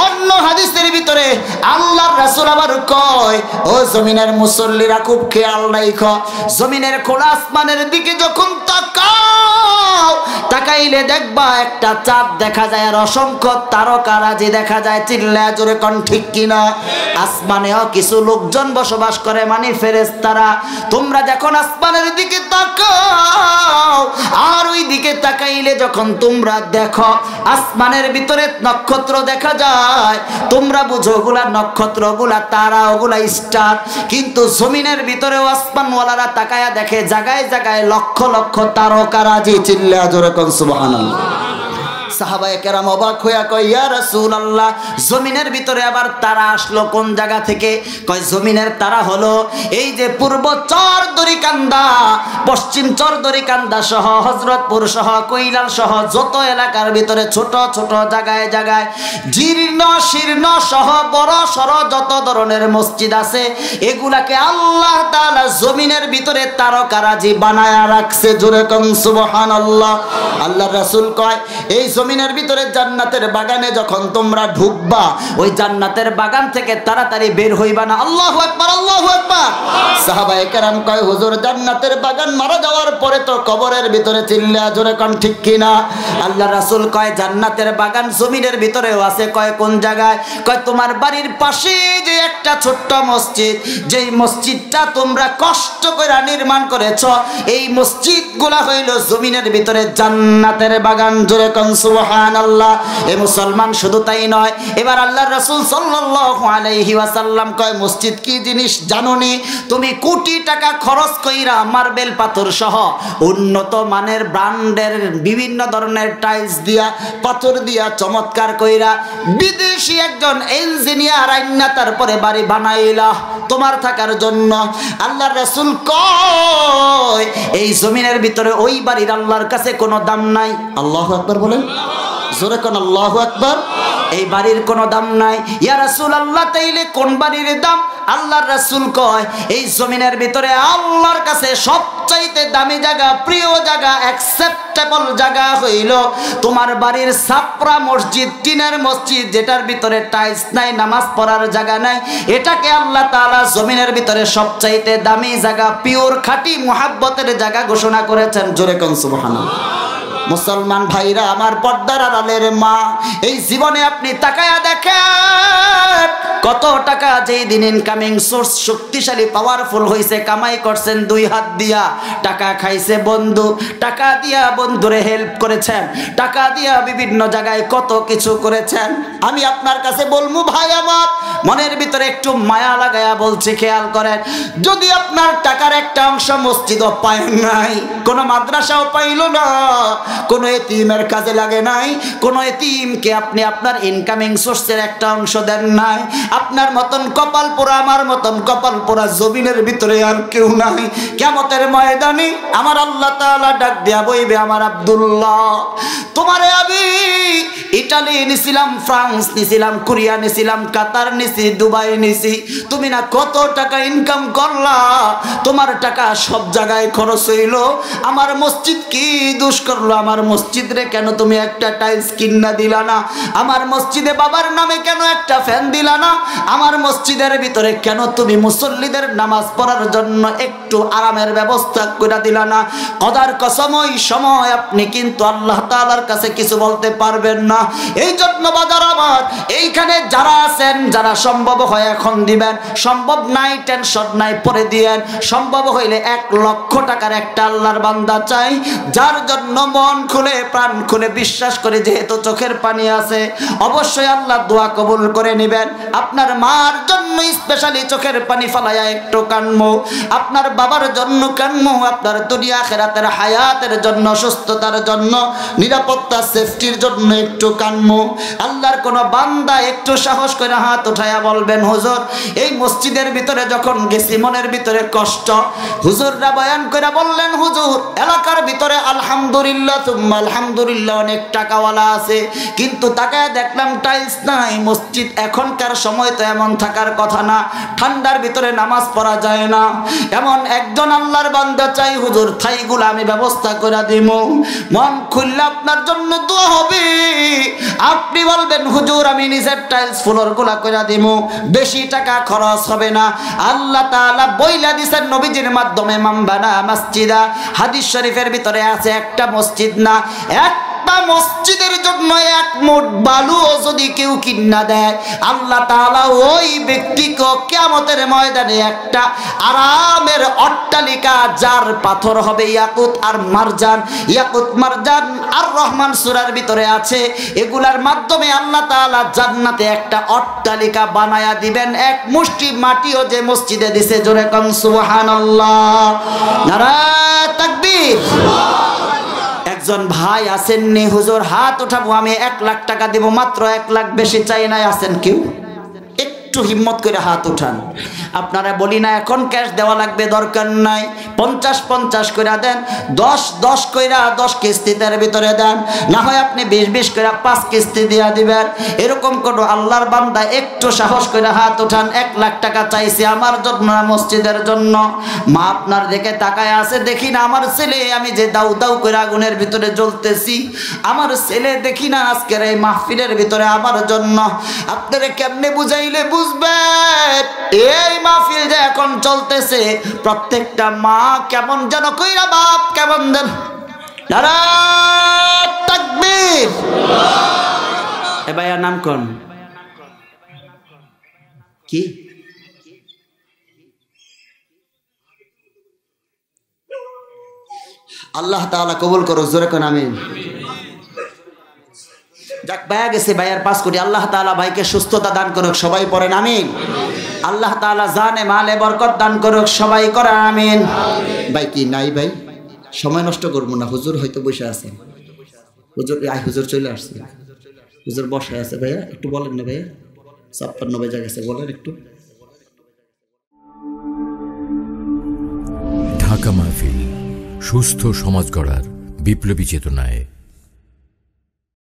অন্য হাদিসের ভিতরে আল্লাহর রাসূল আবার কয় ও জমিনের মুসল্লিরা খুব খেয়াল রাখো, জমিনের খোলা আসমানের দিকে যখন তাকাও, তাকাইলে দেখবা একটা চাঁদ দেখা যায় আর অসংখ্য তারকারাজি দেখা যায়। চিল্লায়া জোরে কোন ঠিক কিনা? আসমানেও কিছু লোকজন বসবাস করে, মানে ফেরেশতারা। তোমরা যখন আসমানের দিকে তাকাও আর ওই দিকে তাকাইলে যখন তোমরা দেখো আসমানের ভিতরে নক্ষত্র দেখা যায়, তোমরা বুঝো ওগুলা নক্ষত্র, ওগুলা তারা, ওগুলা স্টার। কিন্তু জমিনের ভিতরেও আসমানওয়ালারা তাকায়া দেখে জায়গায় জায়গায় লক্ষ লক্ষ তারকারাজি। চিল্লায়া জোরে কোন সুবহানাল্লাহ। সাহাবায়ে কেরাম অবাক হইয়া কয় ইয়া রাসূলুল্লাহ, জমিনের ভিতরে আবার তারা আসলো কোন জায়গা থেকে? কয় জমিনের তারা হলো এই যে পূর্ব চরদরিকান্দা, পশ্চিম চরদরিকান্দা সহ হযরতপুর সহ কৈলাল সহ যত এলাকার ভিতরে ছোট ছোট জায়গায় জায়গায় জীর্ণ শীর্ণ সহ বড় সড় যত ধরনের মসজিদ আছে, এগুলাকে আল্লাহ তাআলা জমিনের ভিতরে তারকারাজি বানায়া রাখছে। জোরে কোন সুবহানাল্লাহ। আল্লাহর রাসূল কয় এই জমিনের ভিতরে জান্নাতের বাগানে যখন তোমরা ঢুকবা, ওই জান্নাতের বাগান থেকে তাড়াতাড়ি বের হইবা না। আল্লাহু আকবার, আল্লাহু আকবার। সাহাবায়ে কেরাম কয় হুজুর জান্নাতের বাগান মারা যাওয়ার পরে তো কবরের ভিতরে। চিল্লায়া জোরে কোন ঠিক কিনা? আল্লাহ রাসূল কয় জান্নাতের বাগান জমিনের ভিতরেও আছে। কয় কোন জায়গায়? কয় তোমার বাড়ির পাশে যে একটা ছোট্ট মসজিদ, যেই মসজিদটা তোমরা কষ্ট করে নির্মাণ করেছো, এই মসজিদগুলা হইল জমিনের ভিতরে জান্নাতের বাগান। জোরে কোন সুবহানাল্লাহ। এ মুসলমান, শুধু তাই নয়, এবার আল্লাহর রাসূল সাল্লাল্লাহু আলাইহি ওয়াসাল্লাম কয় মসজিদ কি জিনিস জানোনি? তুমি কোটি টাকা খরচ কইরা মার্বেল পাথর সহ উন্নত মানের ব্র্যান্ডের বিভিন্ন ধরনের টাইলস দিয়া, পাথর দিয়া চমৎকার কইরা বিদেশি একজন ইঞ্জিনিয়ার আইনা তারপরে বাড়ি বানাইলা তোমার থাকার জন্য। আল্লাহর রাসূল কয় এই জমিনের ভিতরে ওই বাড়ির আল্লাহর কাছে কোনো দাম নাই। আল্লাহু আকবার বলেন, জোরে কোন আল্লাহু আকবার। এই বাড়ির কোনো দাম নাই। ইয়া রাসূলুল্লাহ, তাইলে কোন বাড়ির দাম? আল্লাহর রাসূল কয় এই জমিনের ভিতরে আল্লাহর কাছে সবচাইতে দামি জায়গা, প্রিয় জায়গা, অ্যাকসেপ্টেবল জায়গা হইল তোমার বাড়ির ছাপরা মসজিদ, টিনের মসজিদ, যেটার ভিতরে টাইলস নাই, নামাজ পড়ার জায়গা নাই। এটাকে আল্লাহ তাআলা জমিনের ভিতরে সবচাইতে দামি জায়গা, পিওর খাঁটি মুহাব্বতের জায়গা ঘোষণা করেছেন। জোরে কোন সুবহানাল্লাহ। মুসলমান ভাইরা আমার, পর্দার আড়ালের মা, এই জীবনে আপনি তাকায়া দেখেন কত টাকা যেই দিন ইনকামিং সোর্স শক্তিশালী পাওয়ারফুল হইছে, কামাই করছেন দুই হাত দিয়া, টাকা খাইছে বন্ধু, টাকা দিয়া বন্ধুরে হেল্প করেছেন, টাকা দিয়া বিভিন্ন জায়গায় কত কিছু করেছেন। আমি আপনার কাছে বলবো ভাই আমার, মনের ভিতরে একটু মায়া লাগায়া বলছি, খেয়াল করেন, যদি আপনার টাকার একটা অংশ মসজিদও পায় নাই, কোনো মাদ্রাসাও পাইল না, কোনো এতিমের কাজে লাগে নাই, কোনো এতিমকে আপনি আপনার ইনকামিং সোর্সের একটা অংশ দেন নাই, আপনার মতন কপাল পোড়া, আমার মতন কপাল পোড়া জমিনের ভিতরে আর কেউ নাই। কিয়ামতের ময়দানে আমার আল্লাহ তাআলা ডাক দিয়া বইবে, আমার আব্দুল্লাহ, তোমারে আমি ইটালি নিছিলাম, ফ্রান্স নিছিলাম, কোরিয়া নিছিলাম, কাতার নিছি, দুবাই নিছি। তুমি না কত টাকা ইনকাম করলা, তোমার টাকা সব জায়গায় খরচ হইল। আমার মসজিদ কি দোষ করলো? আমার মসজিদ রে কেন তুমি একটা টাইলস কিনা দিলা না? আমার মসজিদে বাবার নামে কেন একটা ফ্যান দিলা না? আমার মসজিদের ভিতরে কেন তুমি মুসল্লিদের নামাজ পড়ার জন্য একটু আরামের ব্যবস্থা করে দিলা না? কদার কসম ওই সময় আপনি কিন্তু আল্লাহ তাআলার কাছে কিছু বলতে পারবেন না। এই জন্য বাজার আমার এইখানে যারা আছেন, যারা সম্ভব হয় এখন দিবেন, সম্ভব নাই টেনশন নাই পরে দিয়েন। সম্ভব হইলে 1 লক্ষ টাকার একটা আল্লাহর বান্দা চাই, যার জন্য মন খুলে প্রাণ খুলে বিশ্বাস করে, যেহেতু চোখের পানি আছে, অবশ্যই আল্লাহ দোয়া কবুল করে নেবেন। আপনার মার জন্য স্পেশালি চোখের পানি ফালায়া একটু কানমো, আপনার বাবার জন্য কানমো, আপনার দুনিয়া আখিরাতের হায়াতের জন্য, সুস্থতার জন্য, নিরাপত্তা সেফটির জন্য একটু কানমো। আল্লাহর কোন বান্দা একটু সাহস করে হাত উঠায়া বলবেন, হুজুর এই মসজিদের ভিতরে যখন গেছি মনের ভিতরে কষ্ট। হুজুররা বয়ান করে বললেন, হুজুর এলাকার ভিতরে আলহামদুলিল্লাহ তুম্মা আলহামদুলিল্লাহ অনেক টাকাওয়ালা আছে, কিন্তু তাকায় দেখলাম টাইলস নাই। মসজিদ এখনকার সময় তো এমন থাকার কথা না, ঠান্ডার ভিতরে নামাজ পড়া যায় না। এমন একজন আল্লাহর বান্দা চাই, হুজুর থাইগুলো আমি ব্যবস্থা করে দিব। মন খুললে আপনার জন্য দোয়া হবে। আপনি বলবেন, হুজুর আমি নিজের টাইলস ফ্লোর গুলা করে দিব, বেশি টাকা খরচ হবে না। আল্লাহ তাআলা বইলা দিয়েছেন নবীজির মাধ্যমে, মান বানা মসজিদা, হাদিস শরীফের ভিতরে আছে একটা মসজিদ না, একটা মসজিদের জন্য 1 মুঠ বালুও যদি কেউ কিনা দেয়, আল্লাহ তাআলা ওই ব্যক্তিকে কিয়ামতের ময়দানে একটা আরামের অট্টালিকা, যার পাথর হবে ইয়াকুত আর মারজান, ইয়াকুত মারজান আর রহমান সূরার ভিতরে আছে, এগুলার মাধ্যমে আল্লাহ তাআলা জান্নাতে একটা অট্টালিকা বানায়া দিবেন। 1 মুষ্টি মাটিও যে মসজিদে দিছে, জোরে কোন সুবহানাল্লাহ, নারায়ে তাকবীর। একজন ভাই আছেন নি, হুজুর হাত উঠাবো, আমি 1 লাখ টাকা দিব, মাত্র 1 লাখ, বেশি চাই না। আছেন কেউ? একটু হিম্মত করে হাত উঠান। আপনারা বলি না এখন ক্যাশ দেওয়া লাগবে, দরকার নাই, 50-50 করে দেন, 10-10 কইরা 10 কিস্তিদের ভিতরে দেন, না হয় আপনি 20-20 করে 5 কিস্তি দিয়া দিবেন। এরকম কোনো আল্লাহর বান্দা একটু সাহস করে হাত উঠান। 1 লাখ টাকা চাইছি আমার জন্য, মসজিদের জন্য। মা আপনার দিকে তাকায় আছে, দেখি না আমার ছেলে, আমি যে দাউ দাউ করে আগুনের ভিতরে জ্বলতেছি, আমার ছেলে দেখি না আজকের এই মাহফিলের ভিতরে আমার জন্য। আপনারা কেমনে বুঝাইলে বুঝবেন? এই মাহফিল যে এখন চলতেছে, প্রত্যেকটা মা কেমন যেন কইরা, বাপ কেমন যেন, নারায়ে তাকবীর। এ ভাইয়া নাম কোন? কি? আল্লাহ তাআলা কবুল করো, জোরে কোন আমিন। যাক, ভাইয়া গেছে, ভাইয়ার 5 কোটি। আল্লাহ তাআলা ভাইকে সুস্থতা দান করুক, সবাই পড়েন আমিন। আল্লাহ তাআলা জানে মালে বরকত দান করুক, সবাই করে আমিন। ভাই কি নাই ভাই, সময় নষ্ট করবো না। হুজুর হয়তো বসে আছেন, হুজুর হুজুর চলে আসছে, হুজুর বসে আছে। ভাইয়া একটু বলেন না ভাইয়া, 56 বেজে গেছে, বলেন একটু। ঢাকা মাহফিল, সুস্থ সমাজ গড়ার বিপ্লবী চেতনায়।